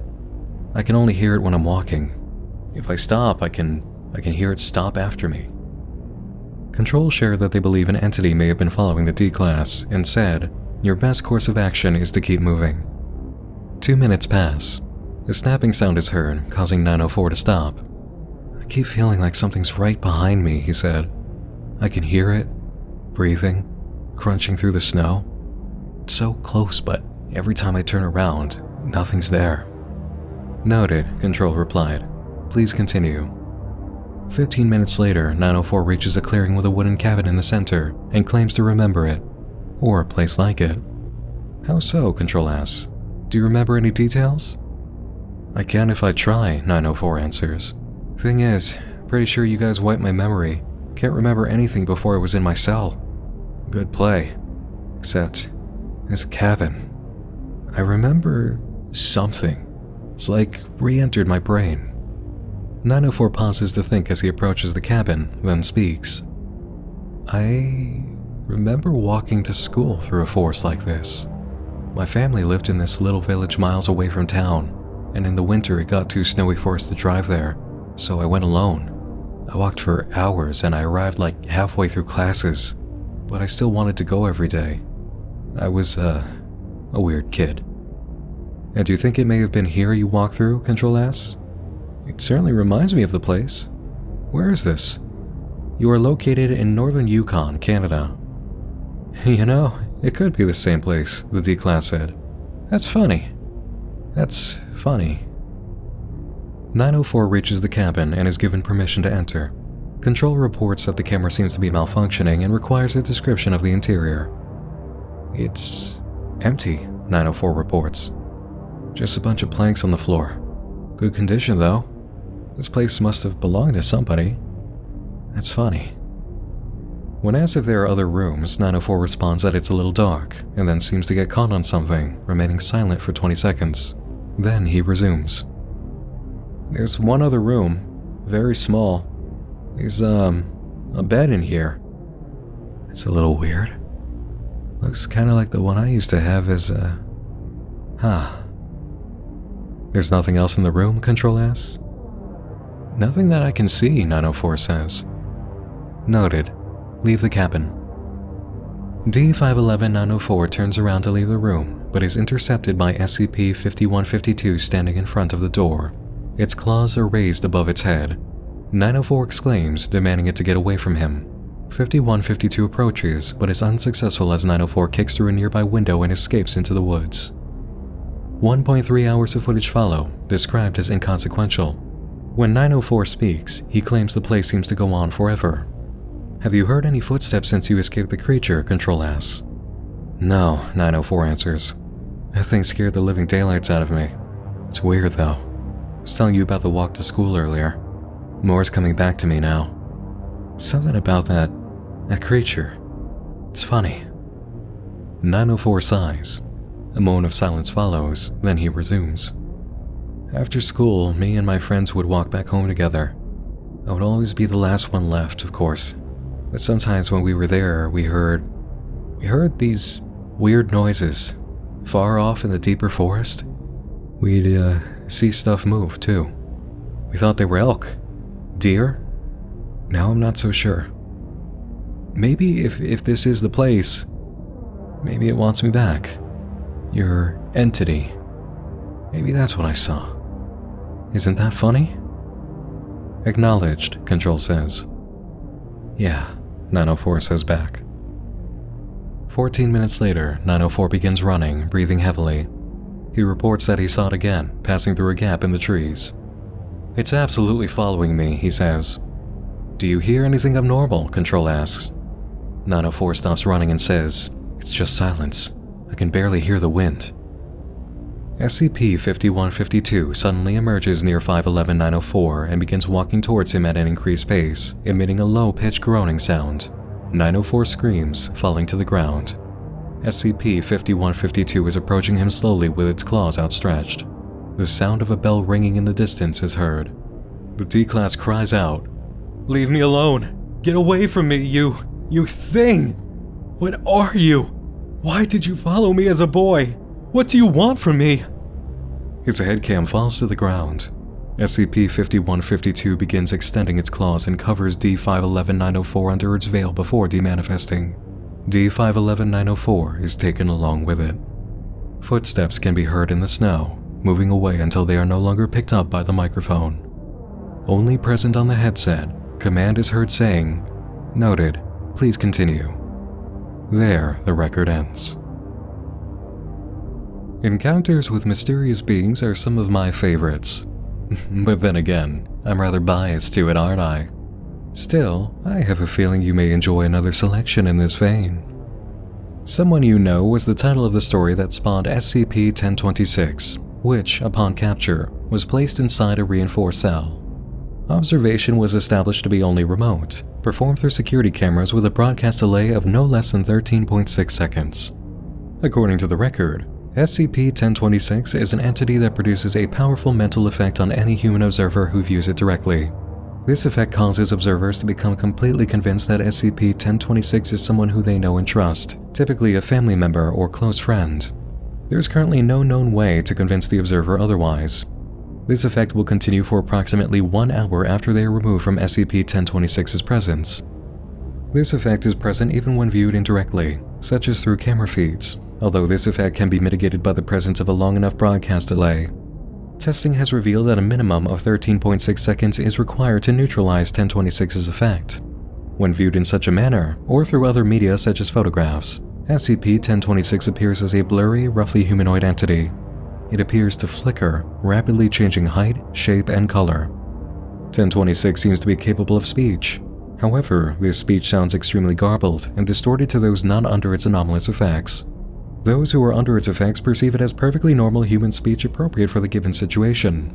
I can only hear it when I'm walking. If I stop, I can I can hear it stop after me. Control shared that they believe an entity may have been following the D-Class and said, your best course of action is to keep moving. 2 minutes pass. A snapping sound is heard, causing 904 to stop. I keep feeling like something's right behind me, he said. I can hear it, breathing, crunching through the snow. It's so close, but every time I turn around, nothing's there. Noted, Control replied. Please continue. 15 minutes later, 904 reaches a clearing with a wooden cabin in the center and claims to remember it, or a place like it. How so? Control asks. Do you remember any details? I can if I try, 904 answers. Thing is, pretty sure you guys wiped my memory. Can't remember anything before I was in my cell. Good play. Except, this cabin. I remember something. It's like re-entered my brain. 904 pauses to think as he approaches the cabin, then speaks. I remember walking to school through a forest like this. My family lived in this little village miles away from town, and in the winter it got too snowy for us to drive there, so I went alone. I walked for hours and I arrived like halfway through classes, but I still wanted to go every day. I was, a weird kid. And do you think it may have been here you walked through, Control asks? It certainly reminds me of the place. Where is this? You are located in northern Yukon, Canada. You know, it could be the same place, the D-Class said. That's funny. 904 reaches the cabin and is given permission to enter. Control reports that the camera seems to be malfunctioning and requires a description of the interior. It's empty, 904 reports. Just a bunch of planks on the floor. Good condition, though. This place must have belonged to somebody. That's funny. When asked if there are other rooms, 904 responds that it's a little dark, and then seems to get caught on something, remaining silent for 20 seconds. Then he resumes. There's one other room, very small. There's, a bed in here. It's a little weird. Looks kinda like the one I used to have as a... There's nothing else in the room, Control asks? Nothing that I can see, 904 says. Noted. Leave the cabin. D511-904 turns around to leave the room, but is intercepted by SCP-5152 standing in front of the door. Its claws are raised above its head. 904 exclaims, demanding it to get away from him. 5152 approaches, but is unsuccessful as 904 kicks through a nearby window and escapes into the woods. 1.3 hours of footage follow, described as inconsequential. When 904 speaks, he claims the place seems to go on forever. Have you heard any footsteps since you escaped the creature? Control asks. No, 904 answers. That thing scared the living daylights out of me. It's weird though. I was telling you about the walk to school earlier. More's coming back to me now. Something about that creature. It's funny. 904 sighs. A moment of silence follows, then he resumes. After school, me and my friends would walk back home together. I would always be the last one left, of course. But sometimes when we were there, we heard these weird noises. Far off in the deeper forest, we'd see stuff move too. We thought they were elk. Deer? Now I'm not so sure. Maybe if this is the place, maybe it wants me back. Your entity. Maybe that's what I saw. Isn't that funny? Acknowledged, Control says. Yeah, 904 says back. 14 minutes later, 904 begins running, breathing heavily. He reports that he saw it again, passing through a gap in the trees. It's absolutely following me, he says. Do you hear anything abnormal? Control asks. 904 stops running and says, it's just silence. I can barely hear the wind. SCP-5152 suddenly emerges near 511-904 and begins walking towards him at an increased pace, emitting a low-pitched groaning sound. 904 screams, falling to the ground. SCP-5152 is approaching him slowly with its claws outstretched. The sound of a bell ringing in the distance is heard. The D-Class cries out, "Leave me alone! Get away from me, you thing! What are you? Why did you follow me as a boy? What do you want from me?" His headcam falls to the ground. SCP-5152 begins extending its claws and covers D-511904 under its veil before demanifesting. D-511904 is taken along with it. Footsteps can be heard in the snow, moving away until they are no longer picked up by the microphone. Only present on the headset, command is heard saying, "Noted, please continue." There, the record ends. Encounters with mysterious beings are some of my favorites. But then again, I'm rather biased to it, aren't I? Still, I have a feeling you may enjoy another selection in this vein. Someone You Know was the title of the story that spawned SCP-1026, which, upon capture, was placed inside a reinforced cell. Observation was established to be only remote, performed through security cameras with a broadcast delay of no less than 13.6 seconds. According to the record, SCP-1026 is an entity that produces a powerful mental effect on any human observer who views it directly. This effect causes observers to become completely convinced that SCP-1026 is someone who they know and trust, typically a family member or close friend. There is currently no known way to convince the observer otherwise. This effect will continue for approximately 1 hour after they are removed from SCP-1026's presence. This effect is present even when viewed indirectly, such as through camera feeds, although this effect can be mitigated by the presence of a long enough broadcast delay. Testing has revealed that a minimum of 13.6 seconds is required to neutralize 1026's effect. When viewed in such a manner, or through other media such as photographs, SCP-1026 appears as a blurry, roughly humanoid entity. It appears to flicker, rapidly changing height, shape, and color. 1026 seems to be capable of speech. However, this speech sounds extremely garbled and distorted to those not under its anomalous effects. Those who are under its effects perceive it as perfectly normal human speech appropriate for the given situation.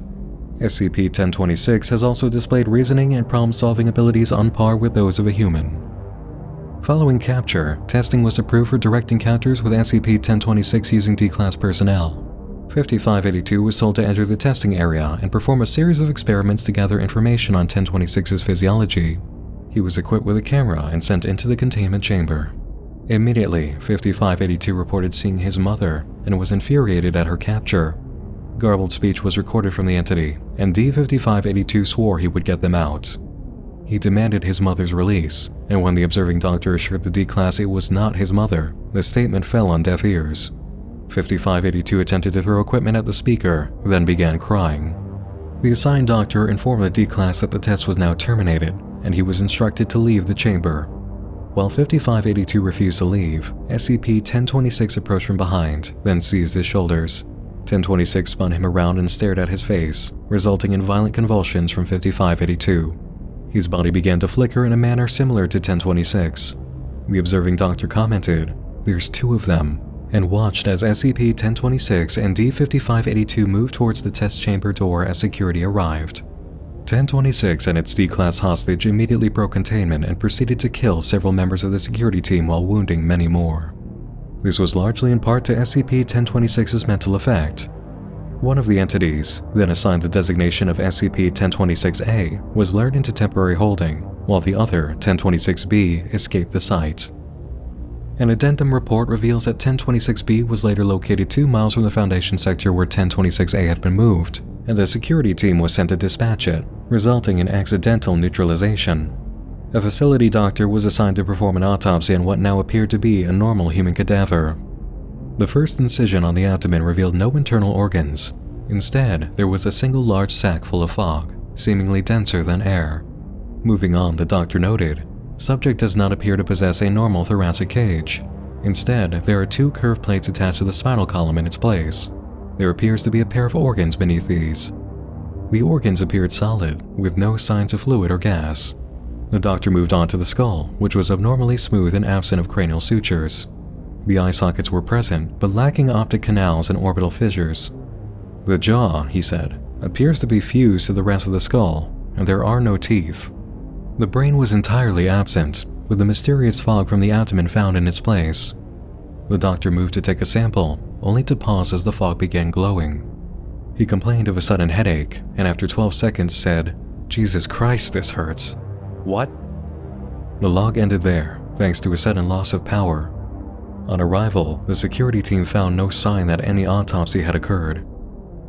SCP-1026 has also displayed reasoning and problem-solving abilities on par with those of a human. Following capture, testing was approved for direct encounters with SCP-1026 using D-Class personnel. 5582 was told to enter the testing area and perform a series of experiments to gather information on 1026's physiology. He was equipped with a camera and sent into the containment chamber. Immediately, 5582 reported seeing his mother and was infuriated at her capture. Garbled speech was recorded from the entity, and D-5582 swore he would get them out. He demanded his mother's release, and when the observing doctor assured the D-Class it was not his mother, the statement fell on deaf ears. 5582 attempted to throw equipment at the speaker, then began crying. The assigned doctor informed the D-Class that the test was now terminated, and he was instructed to leave the chamber. While 5582 refused to leave, SCP-1026 approached from behind, then seized his shoulders. 1026 spun him around and stared at his face, resulting in violent convulsions from 5582. His body began to flicker in a manner similar to 1026. The observing doctor commented, "There's 2 of them," and watched as SCP-1026 and D-5582 moved towards the test chamber door as security arrived. 1026 and its D-Class hostage immediately broke containment and proceeded to kill several members of the security team while wounding many more. This was largely in part to SCP-1026's mental effect. One of the entities, then assigned the designation of SCP-1026-A, was lured into temporary holding, while the other, 1026-B, escaped the site. An addendum report reveals that 1026-B was later located 2 miles from the Foundation sector where 1026-A had been moved, and a security team was sent to dispatch it, resulting in accidental neutralization. A facility doctor was assigned to perform an autopsy on what now appeared to be a normal human cadaver. The first incision on the abdomen revealed no internal organs. Instead, there was a single large sac full of fog, seemingly denser than air. Moving on, the doctor noted, "Subject does not appear to possess a normal thoracic cage. Instead, there are 2 curved plates attached to the spinal column in its place. There appears to be a pair of organs beneath these." The organs appeared solid, with no signs of fluid or gas. The doctor moved on to the skull, which was abnormally smooth and absent of cranial sutures. The eye sockets were present, but lacking optic canals and orbital fissures. The jaw, he said, appears to be fused to the rest of the skull, and there are no teeth. The brain was entirely absent, with the mysterious fog from the abdomen found in its place. The doctor moved to take a sample, only to pause as the fog began glowing. He complained of a sudden headache, and after 12 seconds said, "Jesus Christ, this hurts." "What?" The log ended there, thanks to a sudden loss of power. On arrival, the security team found no sign that any autopsy had occurred.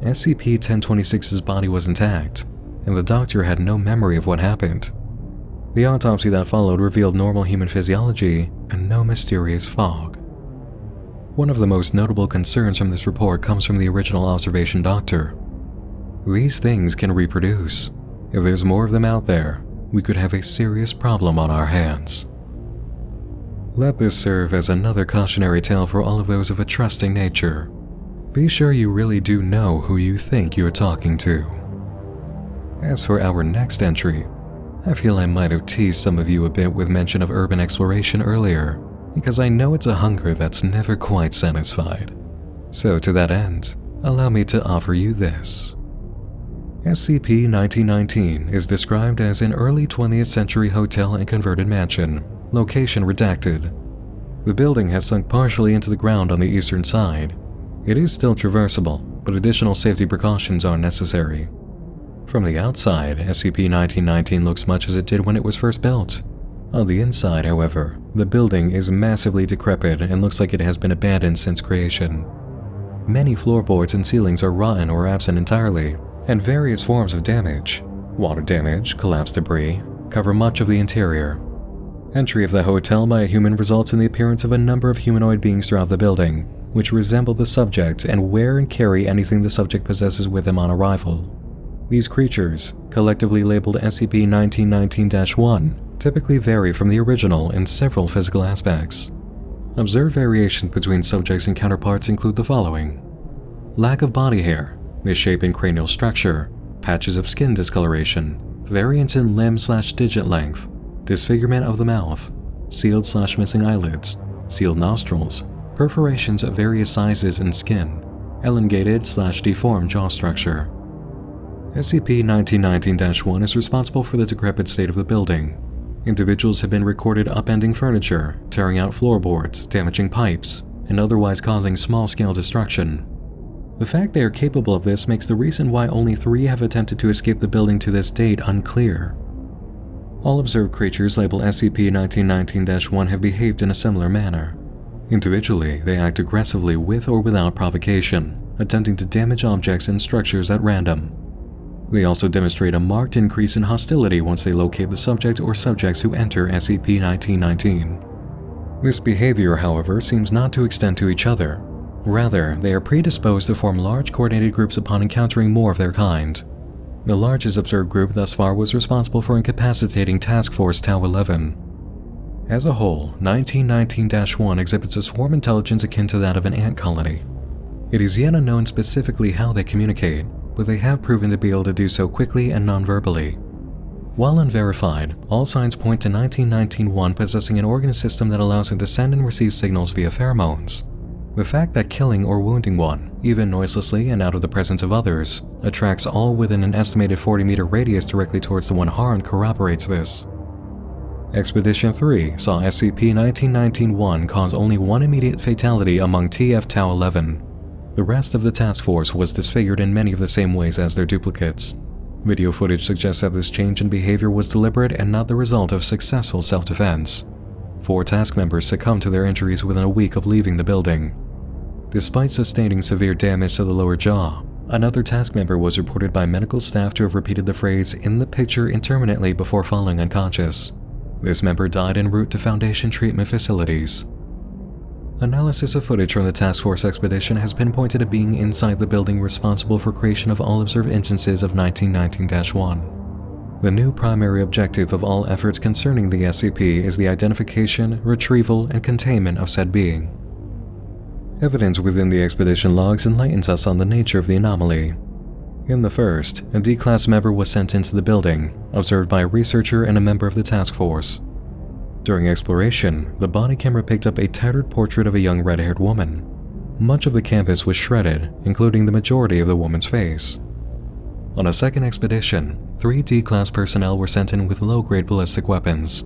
SCP-1026's body was intact, and the doctor had no memory of what happened. The autopsy that followed revealed normal human physiology and no mysterious fog. One of the most notable concerns from this report comes from the original observation doctor. These things can reproduce. If there's more of them out there, we could have a serious problem on our hands. Let this serve as another cautionary tale for all of those of a trusting nature. Be sure you really do know who you think you're talking to. As for our next entry, I feel I might have teased some of you a bit with mention of urban exploration earlier, because I know it's a hunger that's never quite satisfied. So to that end, allow me to offer you this. SCP-1919 is described as an early 20th century hotel and converted mansion, location redacted. The building has sunk partially into the ground on the eastern side. It is still traversable, but additional safety precautions are necessary. From the outside, SCP-1919 looks much as it did when it was first built. On the inside, however, the building is massively decrepit and looks like it has been abandoned since creation. Many floorboards and ceilings are rotten or absent entirely, and various forms of damage, water damage, collapsed debris, cover much of the interior. Entry of the hotel by a human results in the appearance of a number of humanoid beings throughout the building, which resemble the subject and wear and carry anything the subject possesses with him on arrival. These creatures, collectively labeled SCP-1919-1, typically vary from the original in several physical aspects. Observed variations between subjects and counterparts include the following: lack of body hair, misshapen cranial structure, patches of skin discoloration, variance in limb/digit length, disfigurement of the mouth, sealed/missing eyelids, sealed nostrils, perforations of various sizes in skin, elongated/deformed jaw structure. SCP-1919-1 is responsible for the decrepit state of the building. Individuals have been recorded upending furniture, tearing out floorboards, damaging pipes, and otherwise causing small-scale destruction. The fact they are capable of this makes the reason why only 3 have attempted to escape the building to this date unclear. All observed creatures labeled SCP-1919-1 have behaved in a similar manner. Individually, they act aggressively with or without provocation, attempting to damage objects and structures at random. They also demonstrate a marked increase in hostility once they locate the subject or subjects who enter SCP-1919. This behavior, however, seems not to extend to each other. Rather, they are predisposed to form large coordinated groups upon encountering more of their kind. The largest observed group thus far was responsible for incapacitating Task Force Tau 11. As a whole, 1919-1 exhibits a swarm intelligence akin to that of an ant colony. It is yet unknown specifically how they communicate, but they have proven to be able to do so quickly and non-verbally. While unverified, all signs point to 1919-1 possessing an organ system that allows it to send and receive signals via pheromones. The fact that killing or wounding one, even noiselessly and out of the presence of others, attracts all within an estimated 40-meter radius directly towards the one harmed corroborates this. Expedition 3 saw SCP-1919-1 cause only one immediate fatality among TF Tau 11. The rest of the task force was disfigured in many of the same ways as their duplicates. Video footage suggests that this change in behavior was deliberate and not the result of successful self-defense. 4 task members succumbed to their injuries within a week of leaving the building. Despite sustaining severe damage to the lower jaw, another task member was reported by medical staff to have repeated the phrase "in the picture" intermittently before falling unconscious. This member died en route to Foundation treatment facilities. Analysis of footage from the task force expedition has pinpointed a being inside the building responsible for creation of all observed instances of 1919-1. The new primary objective of all efforts concerning the SCP is the identification, retrieval, and containment of said being. Evidence within the expedition logs enlightens us on the nature of the anomaly. In the first, a D-Class member was sent into the building, observed by a researcher and a member of the task force. During exploration, the body camera picked up a tattered portrait of a young red-haired woman. Much of the canvas was shredded, including the majority of the woman's face. On a second expedition, 3 D-Class personnel were sent in with low-grade ballistic weapons.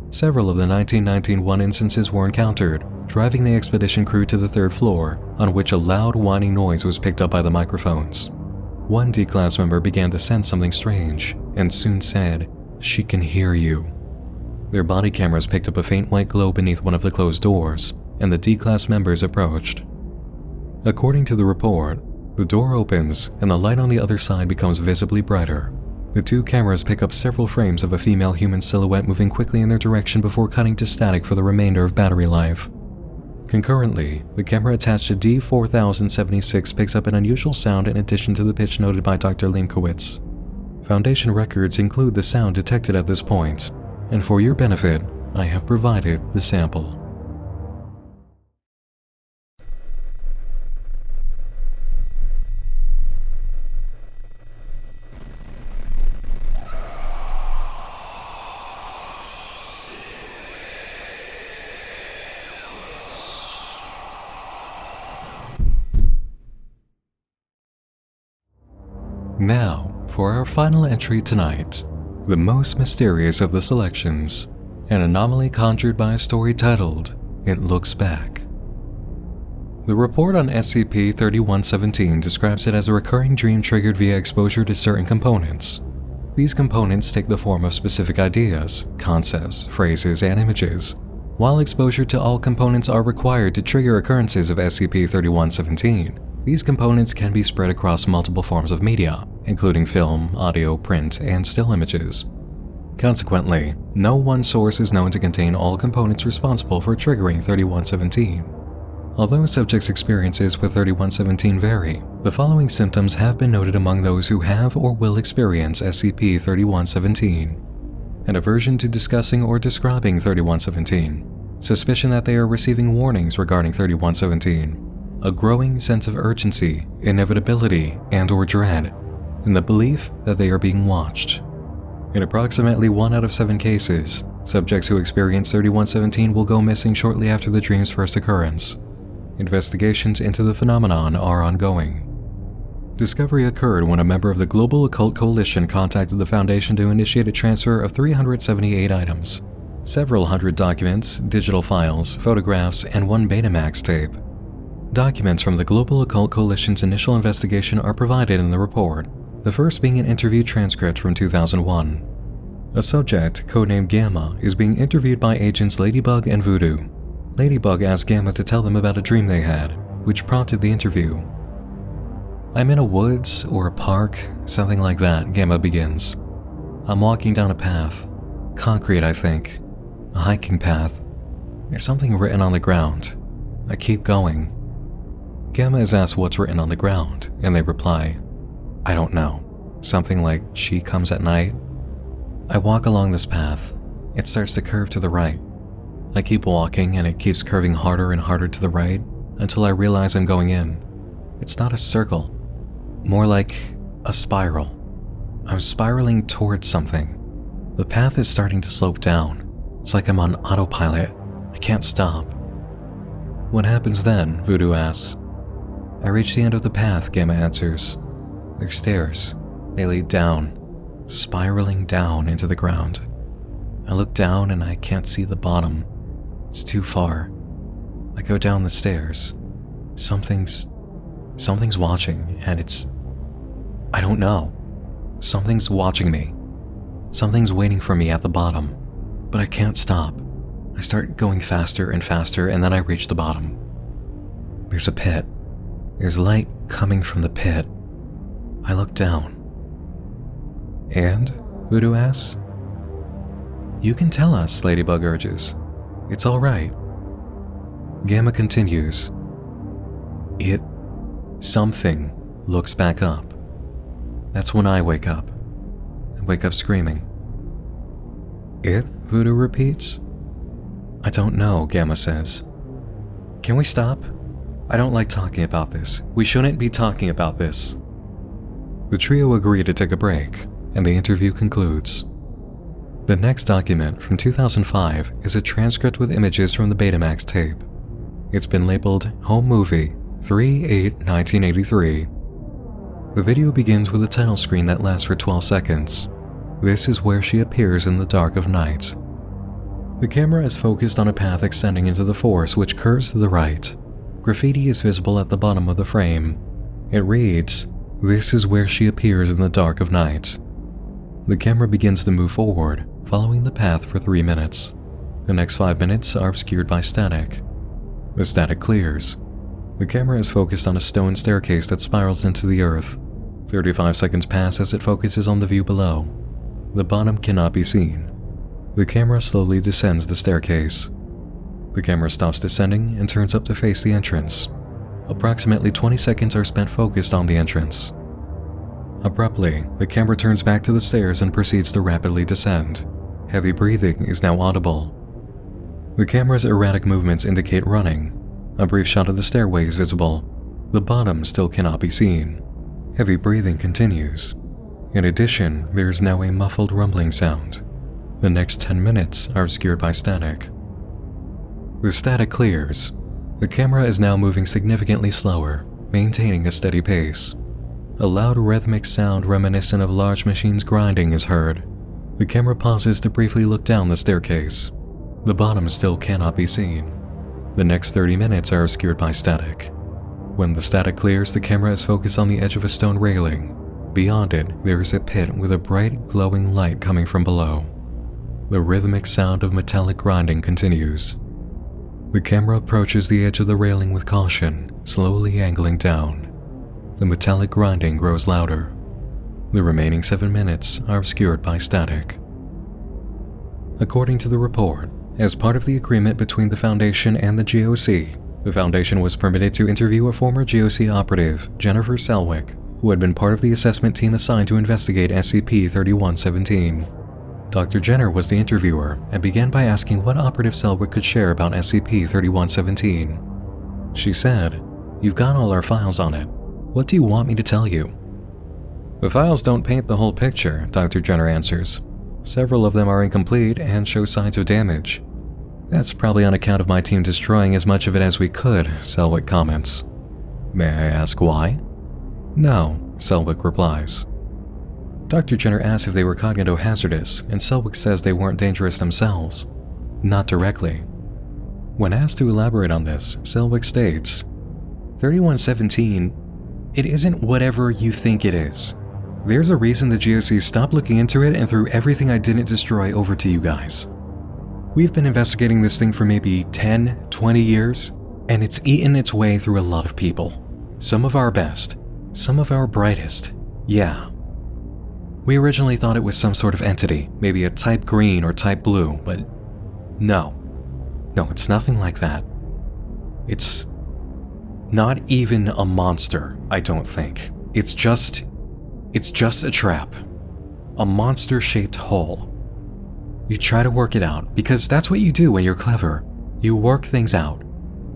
Several of the 1919-1 instances were encountered, driving the expedition crew to the 3rd floor, on which a loud whining noise was picked up by the microphones. One D-Class member began to sense something strange, and soon said, "She can hear you." Their body cameras picked up a faint white glow beneath one of the closed doors, and the D-Class members approached. According to the report, The door opens, and the light on the other side becomes visibly brighter. The two cameras pick up several frames of a female human silhouette moving quickly in their direction before cutting to static for the remainder of battery life. Concurrently, the camera attached to D4076 picks up an unusual sound in addition to the pitch noted by Dr. Lemkowitz. Foundation records include the sound detected at this point, and for your benefit, I have provided the sample. Now, for our final entry tonight, the most mysterious of the selections, an anomaly conjured by a story titled, It Looks Back. The report on SCP-3117 describes it as a recurring dream triggered via exposure to certain components. These components take the form of specific ideas, concepts, phrases, and images. While exposure to all components are required to trigger occurrences of SCP-3117, these components can be spread across multiple forms of media, including film, audio, print, and still images. Consequently, no one source is known to contain all components responsible for triggering 3117. Although subjects' experiences with 3117 vary, the following symptoms have been noted among those who have or will experience SCP-3117. An aversion to discussing or describing 3117, suspicion that they are receiving warnings regarding 3117, a growing sense of urgency, inevitability, and/or dread, and the belief that they are being watched. In approximately 1 out of 7 cases, subjects who experience 3117 will go missing shortly after the dream's first occurrence. Investigations into the phenomenon are ongoing. Discovery occurred when a member of the Global Occult Coalition contacted the Foundation to initiate a transfer of 378 items, several hundred documents, digital files, photographs, and 1 Betamax tape. Documents from the Global Occult Coalition's initial investigation are provided in the report, the first being an interview transcript from 2001. A subject, codenamed Gamma, is being interviewed by agents Ladybug and Voodoo. Ladybug asks Gamma to tell them about a dream they had, which prompted the interview. "I'm in a woods or a park, something like that," Gamma begins. "I'm walking down a path. Concrete, I think. A hiking path. There's something written on the ground. I keep going." Gamma is asked what's written on the ground, and they reply, "I don't know. Something like, she comes at night." "I walk along this path. It starts to curve to the right. I keep walking and it keeps curving harder and harder to the right until I realize I'm going in. It's not a circle, more like a spiral. I'm spiraling towards something. The path is starting to slope down. It's like I'm on autopilot. I can't stop." "What happens then?" Voodoo asks. "I reach the end of the path," Gamma answers. "There's stairs. They lead down, spiraling down into the ground. I look down and I can't see the bottom. It's too far. I go down the stairs. Something's watching, and I don't know. Something's watching me. Something's waiting for me at the bottom, but I can't stop. I start going faster and faster, and then I reach the bottom. There's a pit. There's light coming from the pit. I look down." "And?" Voodoo asks. "You can tell us," Ladybug urges. "It's all right." Gamma continues. Something looks back up. That's when I wake up. I wake up screaming." "It?" Voodoo repeats. "I don't know," Gamma says. "Can we stop? I don't like talking about this. We shouldn't be talking about this." The trio agree to take a break, and the interview concludes. The next document, from 2005, is a transcript with images from the Betamax tape. It's been labeled Home Movie 3/8/1983. The video begins with a title screen that lasts for 12 seconds. This is where she appears in the dark of night. The camera is focused on a path extending into the forest which curves to the right. Graffiti is visible at the bottom of the frame. It reads, "This is where she appears in the dark of night." The camera begins to move forward, following the path for 3 minutes. The next 5 minutes are obscured by static. The static clears. The camera is focused on a stone staircase that spirals into the earth. 35 seconds pass as it focuses on the view below. The bottom cannot be seen. The camera slowly descends the staircase. The camera stops descending and turns up to face the entrance. Approximately 20 seconds are spent focused on the entrance. Abruptly, the camera turns back to the stairs and proceeds to rapidly descend. Heavy breathing is now audible. The camera's erratic movements indicate running. A brief shot of the stairway is visible. The bottom still cannot be seen. Heavy breathing continues. In addition, there is now a muffled rumbling sound. The next 10 minutes are obscured by static. The static clears. The camera is now moving significantly slower, maintaining a steady pace. A loud rhythmic sound reminiscent of large machines grinding is heard. The camera pauses to briefly look down the staircase. The bottom still cannot be seen. The next 30 minutes are obscured by static. When the static clears, the camera is focused on the edge of a stone railing. Beyond it, there is a pit with a bright, glowing light coming from below. The rhythmic sound of metallic grinding continues. The camera approaches the edge of the railing with caution, slowly angling down. The metallic grinding grows louder. The remaining 7 minutes are obscured by static. According to the report, as part of the agreement between the Foundation and the GOC, the Foundation was permitted to interview a former GOC operative, Jennifer Selwick, who had been part of the assessment team assigned to investigate SCP-3117. Dr. Jenner was the interviewer and began by asking what Operative Selwick could share about SCP-3117. She said, "You've got all our files on it. What do you want me to tell you?" "The files don't paint the whole picture," Dr. Jenner answers. "Several of them are incomplete and show signs of damage." "That's probably on account of my team destroying as much of it as we could," Selwick comments. "May I ask why?" "No," Selwick replies. Dr. Jenner asks if they were cognitohazardous, and Selwick says they weren't dangerous themselves. Not directly. When asked to elaborate on this, Selwick states, 3117, it isn't whatever you think it is. There's a reason the GOC stopped looking into it and threw everything I didn't destroy over to you guys. We've been investigating this thing for maybe 10, 20 years, and it's eaten its way through a lot of people. Some of our best, some of our brightest, yeah. We originally thought it was some sort of entity, maybe a type green or type blue, but no. No, it's nothing like that. It's not even a monster, I don't think. It's just a trap. A monster-shaped hole. You try to work it out, because that's what you do when you're clever. You work things out.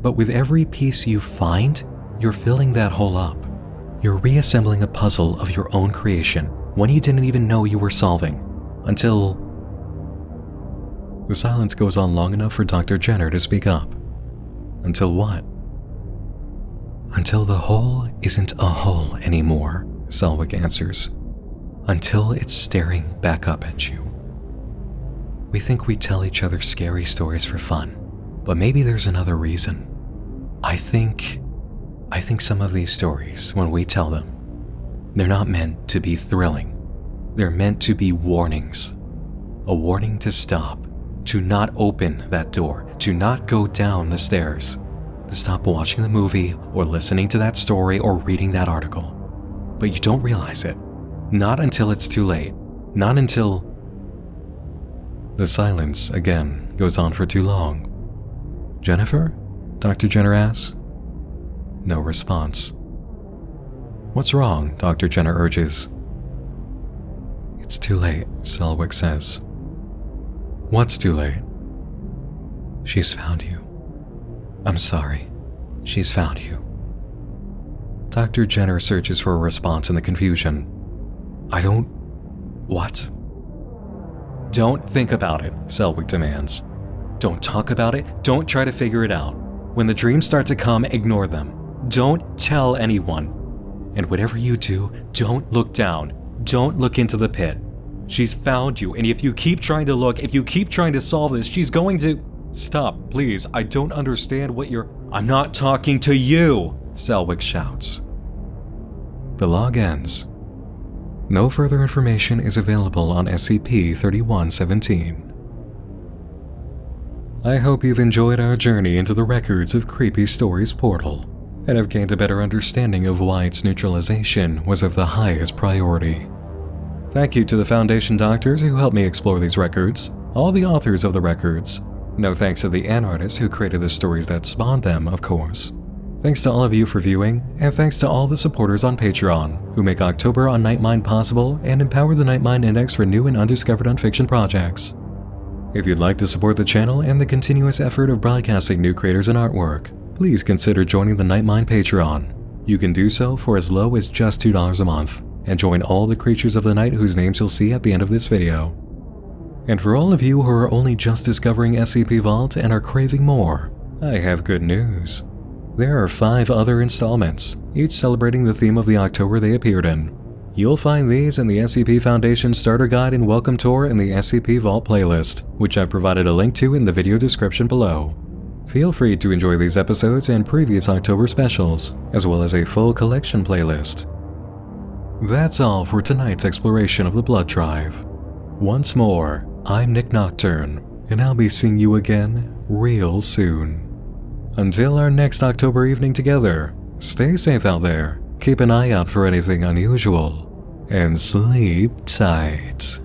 But with every piece you find, you're filling that hole up. You're reassembling a puzzle of your own creation, one you didn't even know you were solving, until... The silence goes on long enough for Dr. Jenner to speak up. Until what? Until the hole isn't a hole anymore, Selwick answers. Until it's staring back up at you. We think we tell each other scary stories for fun, but maybe there's another reason. I think some of these stories, when we tell them, they're not meant to be thrilling. They're meant to be warnings. A warning to stop, to not open that door, to not go down the stairs, to stop watching the movie or listening to that story or reading that article. But you don't realize it. Not until it's too late. Not until... The silence, again, goes on for too long. Jennifer? Dr. Jenner asks. No response. What's wrong? Dr. Jenner urges. It's too late, Selwick says. What's too late? She's found you. I'm sorry. She's found you. Dr. Jenner searches for a response in the confusion. What? Don't think about it, Selwick demands. Don't talk about it. Don't try to figure it out. When the dreams start to come, ignore them. Don't tell anyone. And whatever you do, don't look down. Don't look into the pit. She's found you, and if you keep trying to look, if you keep trying to solve this, she's going to... Stop, please. I don't understand what you're... I'm not talking to you, Selwick shouts. The log ends. No further information is available on SCP-3117. I hope you've enjoyed our journey into the records of Creepy Stories Portal. and have gained a better understanding of why its neutralization was of the highest priority. Thank you to the Foundation doctors who helped me explore these records, all the authors of the records. No thanks to the an artists who created the stories that spawned them, of course. Thanks to all of you for viewing, and thanks to all the supporters on Patreon who make October on Nightmind possible and empower the Nightmind Index for new and undiscovered unfiction projects. If you'd like to support the channel and the continuous effort of broadcasting new creators and artwork, please consider joining the Nightmind Patreon. You can do so for as low as just $2 a month, and join all the creatures of the night whose names you'll see at the end of this video. And for all of you who are only just discovering SCP Vault and are craving more, I have good news. There are 5 other installments, each celebrating the theme of the October they appeared in. You'll find these in the SCP Foundation Starter Guide and Welcome Tour in the SCP Vault playlist, which I've provided a link to in the video description below. Feel free to enjoy these episodes and previous October specials, as well as a full collection playlist. That's all for tonight's exploration of the Blood Drive. Once more, I'm Nick Nocturne, and I'll be seeing you again real soon. Until our next October evening together, stay safe out there, keep an eye out for anything unusual, and sleep tight.